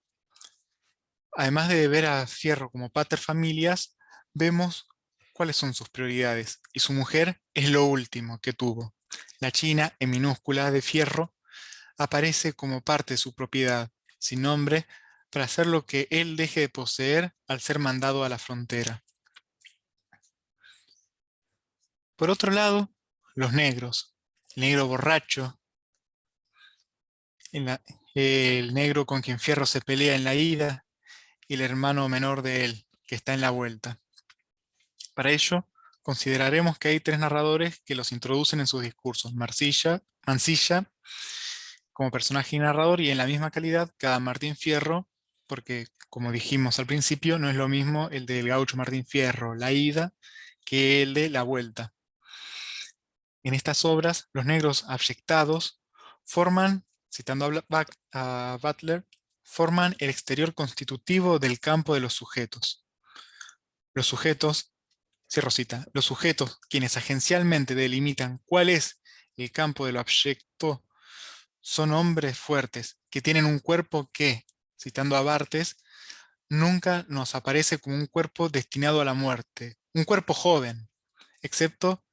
Además de ver a Fierro como pater familias, vemos cuáles son sus prioridades, y su mujer es lo último que tuvo. La china, en minúscula, de Fierro, aparece como parte de su propiedad, sin nombre, para hacer lo que él deje de poseer al ser mandado a la frontera. Por otro lado, los negros, el negro borracho, el negro con quien Fierro se pelea en la ida, y el hermano menor de él, que está en la vuelta. Para ello, consideraremos que hay tres narradores que los introducen en sus discursos: Mansilla, como personaje y narrador, y en la misma calidad cada Martín Fierro, porque como dijimos al principio, no es lo mismo el del gaucho Martín Fierro, la ida, que el de la vuelta. En estas obras, los negros abyectados forman, citando a Butler, forman el exterior constitutivo del campo de los sujetos. Los sujetos, cierro cita, los sujetos, quienes agencialmente delimitan cuál es el campo de lo abyecto, son hombres fuertes, que tienen un cuerpo que, citando a Barthes, nunca nos aparece como un cuerpo destinado a la muerte, un cuerpo joven, excepto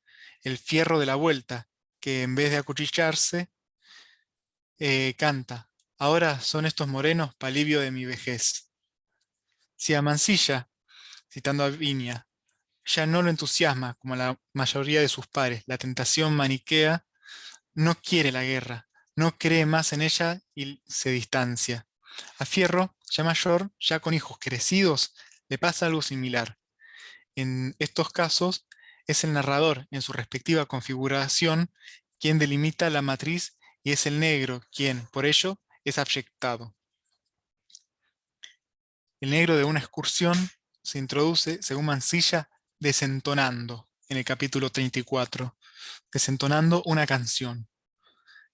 el Fierro de la vuelta, que en vez de acuchillarse, canta: ahora son estos morenos palivio de mi vejez. Si a Mansilla, citando a Viña, ya no lo entusiasma como la mayoría de sus pares la tentación maniquea, no quiere la guerra, no cree más en ella y se distancia. A Fierro, ya mayor, ya con hijos crecidos, le pasa algo similar. En estos casos, es el narrador, en su respectiva configuración, quien delimita la matriz, y es el negro quien, por ello, es abyectado. El negro de una excursión se introduce, según Mansilla, desentonando, en el capítulo 34, desentonando una canción.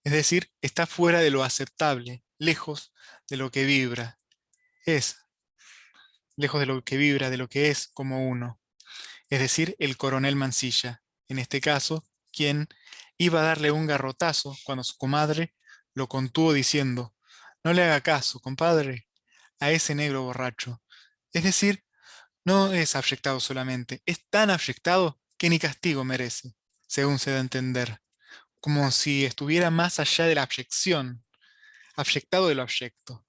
Es decir, está fuera de lo aceptable, lejos de lo que vibra. Es, lejos de lo que vibra, de lo que es como uno. Es decir, el coronel Mansilla, en este caso, quien iba a darle un garrotazo cuando su comadre lo contuvo diciendo: no le haga caso, compadre, a ese negro borracho. Es decir, no es abyectado solamente, es tan abyectado que ni castigo merece, según se da a entender, como si estuviera más allá de la abyección, abyectado de lo abyecto.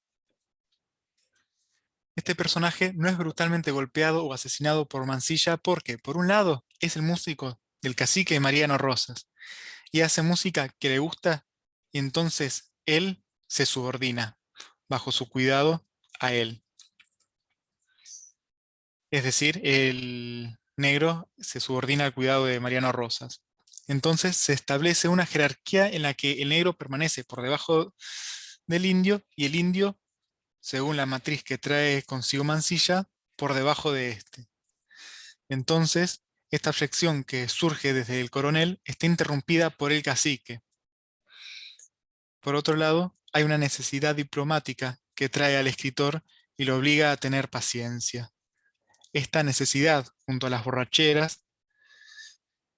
Este personaje no es brutalmente golpeado o asesinado por Mansilla porque, por un lado, es el músico del cacique Mariano Rosas, y hace música que le gusta, y entonces él se subordina, bajo su cuidado, a él. Es decir, el negro se subordina al cuidado de Mariano Rosas. Entonces se establece una jerarquía en la que el negro permanece por debajo del indio, y el indio, según la matriz que trae consigo Mansilla, por debajo de este. Entonces, esta abyección que surge desde el coronel está interrumpida por el cacique. Por otro lado, hay una necesidad diplomática que trae al escritor y lo obliga a tener paciencia. Esta necesidad, junto a las borracheras,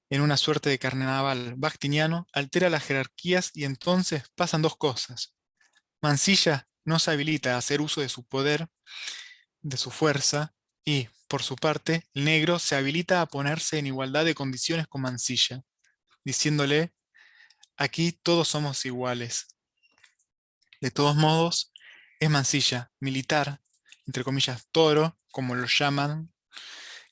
en una suerte de carnaval bactiniano, altera las jerarquías y entonces pasan dos cosas. Mansilla no se habilita a hacer uso de su poder, de su fuerza, y, por su parte, el negro se habilita a ponerse en igualdad de condiciones con Mansilla, diciéndole: aquí todos somos iguales. De todos modos, es Mansilla, militar, entre comillas, toro, como lo llaman,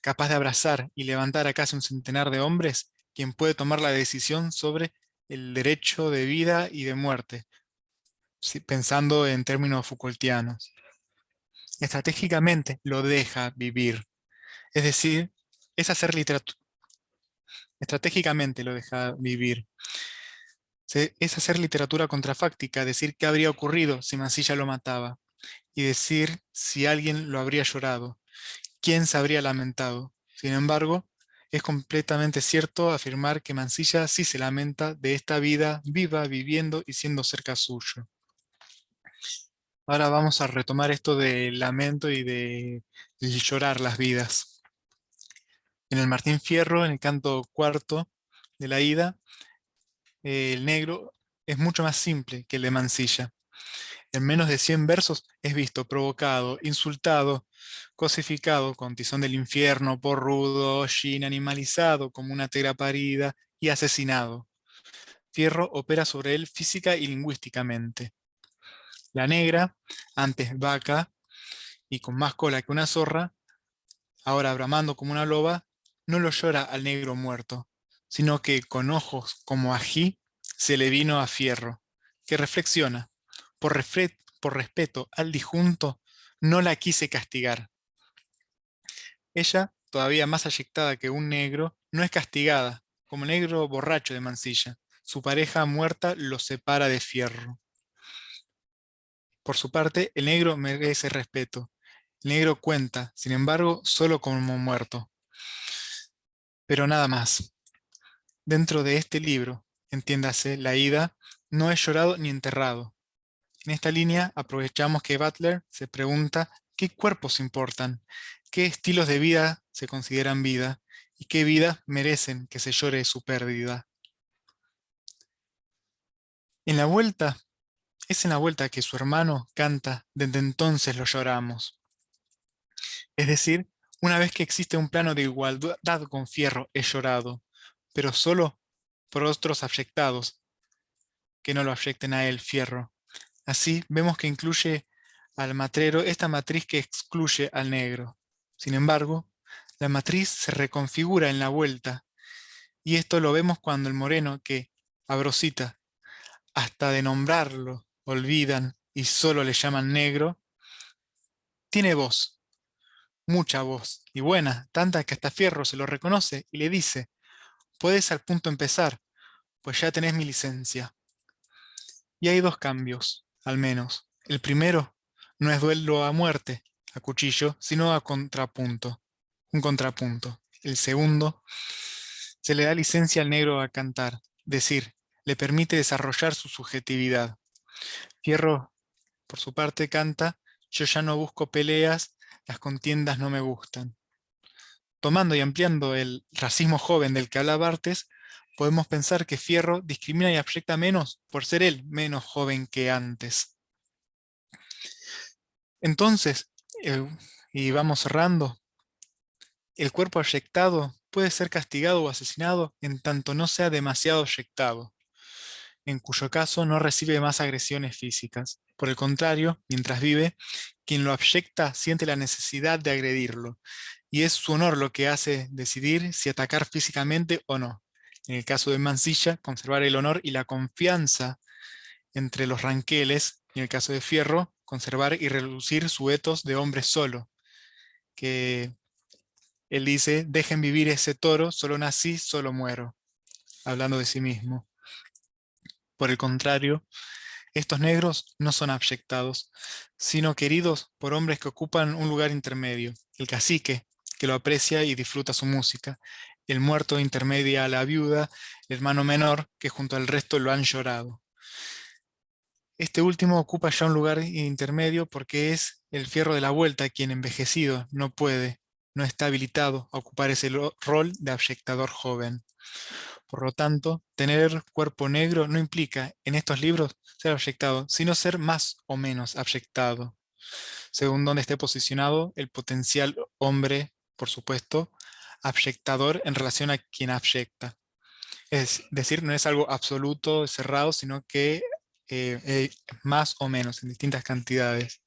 capaz de abrazar y levantar a casi un centenar de hombres, quien puede tomar la decisión sobre el derecho de vida y de muerte, pensando en términos Foucaultianos. Estratégicamente lo deja vivir, es decir, es hacer literatura. Estratégicamente lo deja vivir. Es hacer literatura contrafáctica, decir qué habría ocurrido si Mansilla lo mataba, y decir si alguien lo habría llorado, quién se habría lamentado. Sin embargo, es completamente cierto afirmar que Mansilla sí se lamenta de esta vida viva, viviendo y siendo cerca suyo. Ahora vamos a retomar esto del lamento y de llorar las vidas. En el Martín Fierro, en el canto cuarto de la Ida, el negro es mucho más simple que el de Mansilla. En menos de 100 versos es visto provocado, insultado, cosificado con tizón del infierno, porrudo, hollín, animalizado como una tegra parida y asesinado. Fierro opera sobre él física y lingüísticamente. La negra, antes vaca y con más cola que una zorra, ahora bramando como una loba, no lo llora al negro muerto, sino que con ojos como ají se le vino a Fierro, que reflexiona: por respeto al disjunto, no la quise castigar. Ella, todavía más ayectada que un negro, no es castigada, como el negro borracho de Mansilla. Su pareja muerta lo separa de Fierro. Por su parte, el negro merece respeto. El negro cuenta, sin embargo, solo como muerto. Pero nada más. Dentro de este libro, entiéndase, la Ida, no es llorado ni enterrado. En esta línea aprovechamos que Butler se pregunta qué cuerpos importan, qué estilos de vida se consideran vida y qué vidas merecen que se llore su pérdida. En la vuelta, es en la vuelta que su hermano canta "Desde entonces lo lloramos". Es decir, una vez que existe un plano de igualdad con Fierro, es llorado, pero solo por otros afectados, que no lo afecten a él, Fierro. Así vemos que incluye al matrero esta matriz que excluye al negro. Sin embargo, la matriz se reconfigura en la vuelta, y esto lo vemos cuando el moreno, que a Brosita, hasta de nombrarlo, olvidan y solo le llaman negro, tiene voz, mucha voz, y buena, tanta que hasta Fierro se lo reconoce y le dice: puedes al punto empezar, pues ya tenés mi licencia. Y hay dos cambios, al menos. El primero no es duelo a muerte, a cuchillo, sino a contrapunto, un contrapunto. El segundo, se le da licencia al negro a cantar, decir, le permite desarrollar su subjetividad. Fierro, por su parte, canta: yo ya no busco peleas, las contiendas no me gustan. Tomando y ampliando el racismo joven del que habla Barthes, podemos pensar que Fierro discrimina y abyecta menos por ser él menos joven que antes. Entonces, y vamos cerrando, el cuerpo abyectado puede ser castigado o asesinado en tanto no sea demasiado abyectado, en cuyo caso no recibe más agresiones físicas. Por el contrario, mientras vive, quien lo abyecta siente la necesidad de agredirlo, y es su honor lo que hace decidir si atacar físicamente o no. En el caso de Mansilla, conservar el honor y la confianza entre los ranqueles, y en el caso de Fierro, conservar y reducir su etos de hombre solo, que él dice: dejen vivir ese toro, solo nací, solo muero, hablando de sí mismo. Por el contrario, estos negros no son abyectados, sino queridos por hombres que ocupan un lugar intermedio: el cacique, que lo aprecia y disfruta su música; el muerto intermedia a la viuda; el hermano menor, que junto al resto lo han llorado. Este último ocupa ya un lugar intermedio porque es el fierro de la vuelta quien envejecido no está habilitado a ocupar ese rol de abyectador joven. Por lo tanto, tener cuerpo negro no implica, en estos libros, ser abyectado, sino ser más o menos abyectado, según donde esté posicionado el potencial hombre, por supuesto, abyectador en relación a quien abyecta. Es decir, no es algo absoluto, cerrado, sino que más o menos, en distintas cantidades.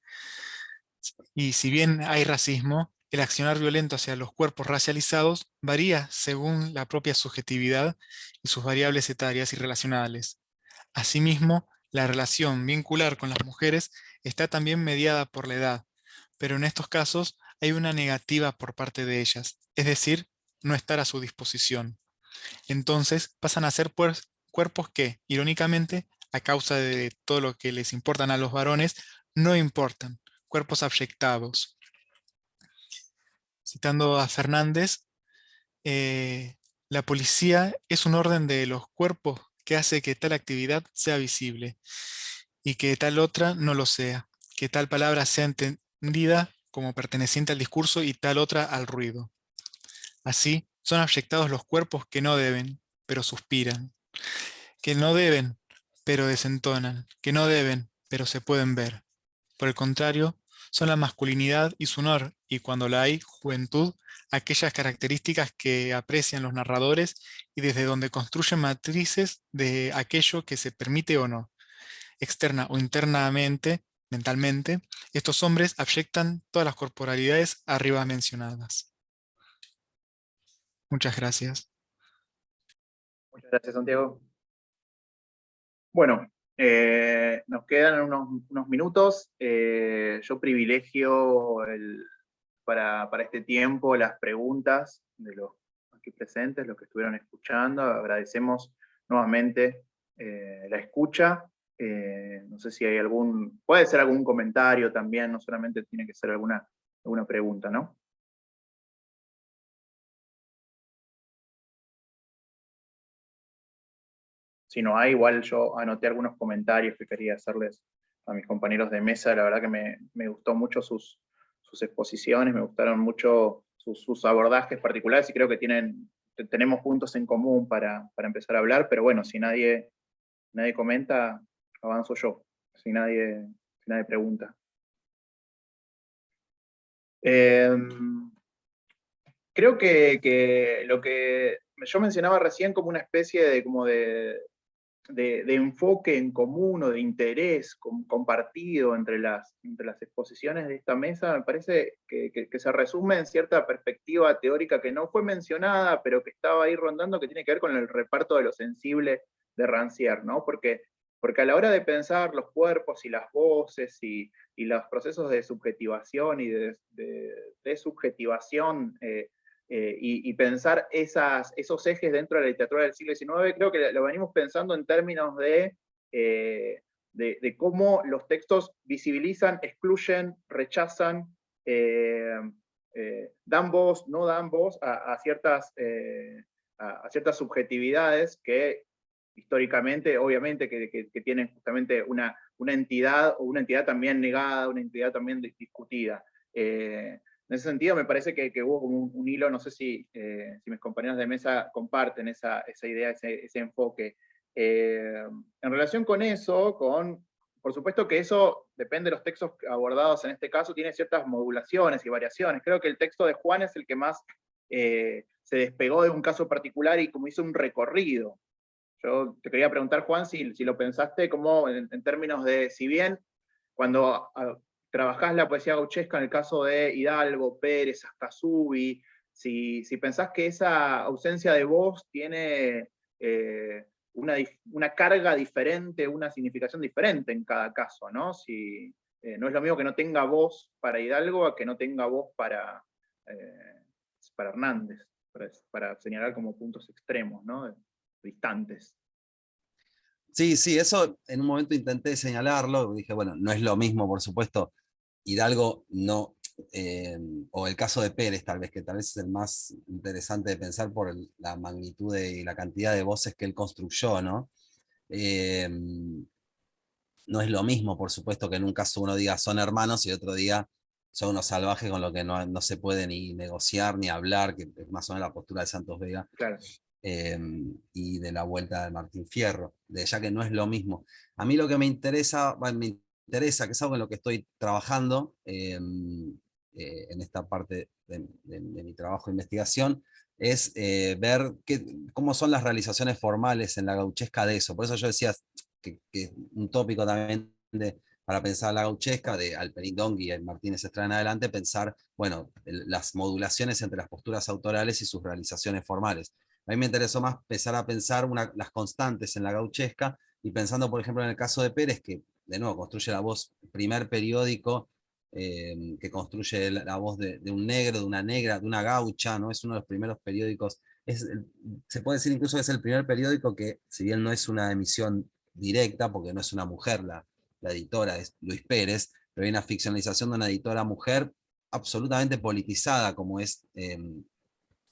Y si bien hay racismo, el accionar violento hacia los cuerpos racializados varía según la propia subjetividad y sus variables etarias y relacionales. Asimismo, la relación vincular con las mujeres está también mediada por la edad, pero en estos casos hay una negativa por parte de ellas, es decir, no estar a su disposición. Entonces pasan a ser cuerpos que, irónicamente, a causa de todo lo que les importan a los varones, no importan, cuerpos abyectados. Citando a Fernández, la policía es un orden de los cuerpos que hace que tal actividad sea visible y que tal otra no lo sea, que tal palabra sea entendida como perteneciente al discurso y tal otra al ruido. Así, son abyectados los cuerpos que no deben, pero suspiran, que no deben, pero desentonan, que no deben, pero se pueden ver. Por el contrario, son la masculinidad y su honor, y cuando la hay, juventud, aquellas características que aprecian los narradores y desde donde construyen matrices de aquello que se permite o no, externa o internamente, mentalmente, estos hombres abyectan todas las corporalidades arriba mencionadas. Muchas gracias. Muchas gracias, Santiago. Bueno, nos quedan unos minutos. Yo privilegio para este tiempo las preguntas de los aquí presentes, los que estuvieron escuchando. Agradecemos nuevamente la escucha. No sé si hay puede ser algún comentario también, no solamente tiene que ser alguna pregunta, ¿no? Si no hay, igual yo anoté algunos comentarios que quería hacerles a mis compañeros de mesa. La verdad que me gustó mucho sus exposiciones, me gustaron mucho sus abordajes particulares y creo que tenemos puntos en común para empezar a hablar, pero bueno, si nadie comenta, avanzo yo, si nadie pregunta. Creo que lo que yo mencionaba recién como una especie de enfoque en común o de interés compartido entre las exposiciones de esta mesa, me parece que se resume en cierta perspectiva teórica que no fue mencionada, pero que estaba ahí rondando, que tiene que ver con el reparto de lo sensible de Rancière, ¿no? Porque a la hora de pensar los cuerpos y las voces y los procesos de subjetivación y de subjetivación, y pensar esos ejes dentro de la literatura del siglo XIX, creo que lo venimos pensando en términos de cómo los textos visibilizan, excluyen, rechazan, dan voz, no dan voz a ciertas subjetividades que históricamente, obviamente, que tienen justamente una entidad, o una entidad también negada, una entidad también discutida. En ese sentido, me parece que hubo como un hilo, no sé si mis compañeros de mesa comparten esa idea, ese enfoque. En relación con eso, por supuesto que eso depende de los textos abordados en este caso, tiene ciertas modulaciones y variaciones. Creo que el texto de Juan es el que más se despegó de un caso particular y como hizo un recorrido. Yo te quería preguntar, Juan, si lo pensaste como en términos de, si bien cuando trabajás la poesía gauchesca en el caso de Hidalgo, Pérez, Ascasubi, si pensás que esa ausencia de voz tiene una carga diferente, una significación diferente en cada caso, ¿no? No es lo mismo que no tenga voz para Hidalgo a que no tenga voz para Hernández, para señalar como puntos extremos, ¿no? Distantes. Sí, eso en un momento intenté señalarlo, dije, bueno, no es lo mismo, por supuesto, Hidalgo no, o el caso de Pérez tal vez, que tal vez es el más interesante de pensar por la magnitud y la cantidad de voces que él construyó, ¿no? no es lo mismo, por supuesto, que en un caso uno diga son hermanos y otro día son unos salvajes con lo que no se puede ni negociar ni hablar, que es más o menos la postura de Santos Vega. Claro. Y de la vuelta de Martín Fierro, ya que no es lo mismo. A mí lo que me interesa, que es algo en lo que estoy trabajando en esta parte de mi trabajo de investigación, es ver cómo son las realizaciones formales en la gauchesca de eso. Por eso yo decía que un tópico también para pensar la gauchesca, de Alperín Dongui y Martínez Estrada en adelante, pensar, bueno, las modulaciones entre las posturas autorales y sus realizaciones formales. A mí me interesó más empezar a pensar las constantes en la gauchesca, y pensando, por ejemplo, en el caso de Pérez, que de nuevo construye La Voz, primer periódico que construye la voz de un negro, de una negra, de una gaucha, ¿no? Es uno de los primeros periódicos, se puede decir incluso que es el primer periódico que, si bien no es una emisión directa, porque no es una mujer la editora, es Luis Pérez, pero hay una ficcionalización de una editora mujer absolutamente politizada, como es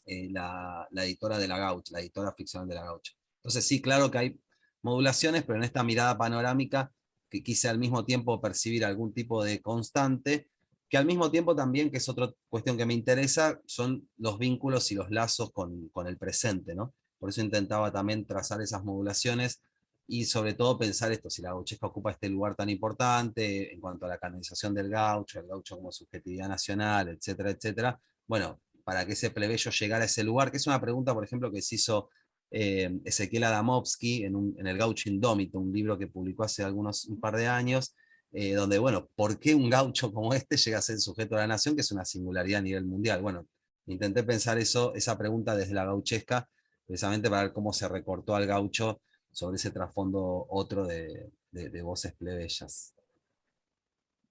la editora de La Gaucha, la editora ficcional de La Gaucha. Entonces sí, claro que hay modulaciones, pero en esta mirada panorámica que quise al mismo tiempo percibir algún tipo de constante, que al mismo tiempo también, que es otra cuestión que me interesa, son los vínculos y los lazos con el presente, ¿no? Por eso intentaba también trazar esas modulaciones y sobre todo pensar esto, si la gauchesca ocupa este lugar tan importante en cuanto a la canonización del gaucho, el gaucho como subjetividad nacional, etcétera, etcétera. Bueno, para que ese plebeyo llegara a ese lugar, que es una pregunta, por ejemplo, que se hizo Ezequiel Adamovsky en El Gaucho Indómito, un libro que publicó hace un par de años, donde, bueno, ¿por qué un gaucho como este llega a ser sujeto de la nación, que es una singularidad a nivel mundial? Bueno, intenté pensar esa pregunta desde la gauchesca, precisamente para ver cómo se recortó al gaucho sobre ese trasfondo otro de voces plebeyas.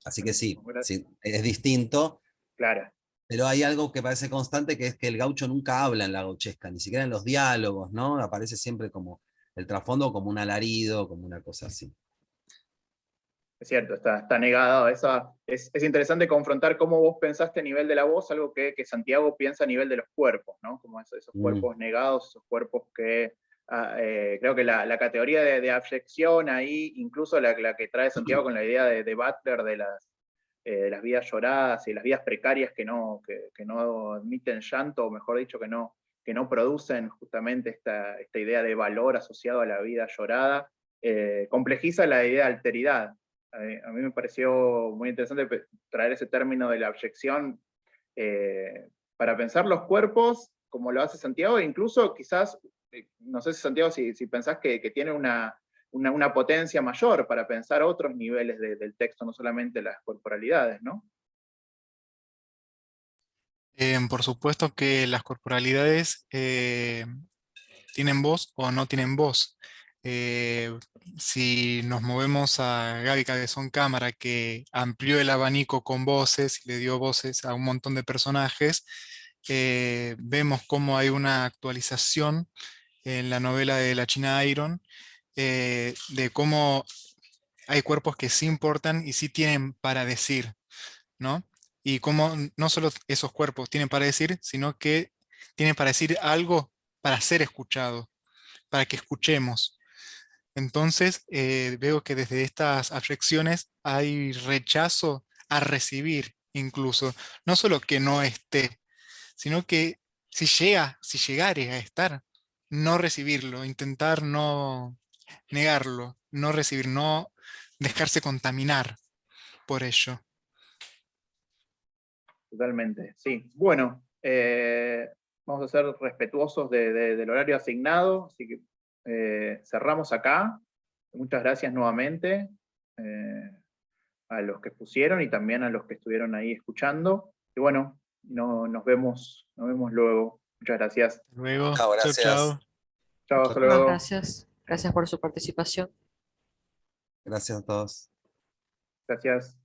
Así que sí, es distinto. Claro. Pero hay algo que parece constante, que es que el gaucho nunca habla en la gauchesca, ni siquiera en los diálogos, ¿no? Aparece siempre como el trasfondo, como un alarido, como una cosa así. Es cierto, está negado. Es interesante confrontar cómo vos pensaste a nivel de la voz, algo que Santiago piensa a nivel de los cuerpos, ¿no? Como esos cuerpos negados, esos cuerpos que creo que la categoría de abyección ahí, incluso la que trae Santiago con la idea de Butler de las vidas lloradas y las vidas precarias que no admiten llanto, o mejor dicho, que no producen justamente esta idea de valor asociado a la vida llorada, complejiza la idea de alteridad. A mí me pareció muy interesante traer ese término de la abyección para pensar los cuerpos, como lo hace Santiago, e incluso quizás, no sé si Santiago, si pensás que tiene una potencia mayor para pensar otros niveles del texto, no solamente las corporalidades, ¿no? Por supuesto que las corporalidades tienen voz o no tienen voz. Si nos movemos a Gaby Cabezón Cámara, que amplió el abanico con voces y le dio voces a un montón de personajes, vemos cómo hay una actualización en la novela de La China Iron, de cómo hay cuerpos que sí importan y sí tienen para decir, ¿no? Y cómo no solo esos cuerpos tienen para decir, sino que tienen para decir algo para ser escuchado, para que escuchemos. Entonces, veo que desde estas afecciones hay rechazo a recibir incluso, no solo que no esté, sino que si llegare a estar, no recibirlo, intentar no negarlo, no recibir, no dejarse contaminar por ello. Totalmente, sí. Bueno, vamos a ser respetuosos del horario asignado, así que cerramos acá. Muchas gracias nuevamente a los que pusieron y también a los que estuvieron ahí escuchando. Y bueno, nos vemos luego. Muchas gracias. Luego, Chao, chao, gracias. chao. Chao, hasta Muchísimas luego. gracias. Gracias por su participación. Gracias a todos. Gracias.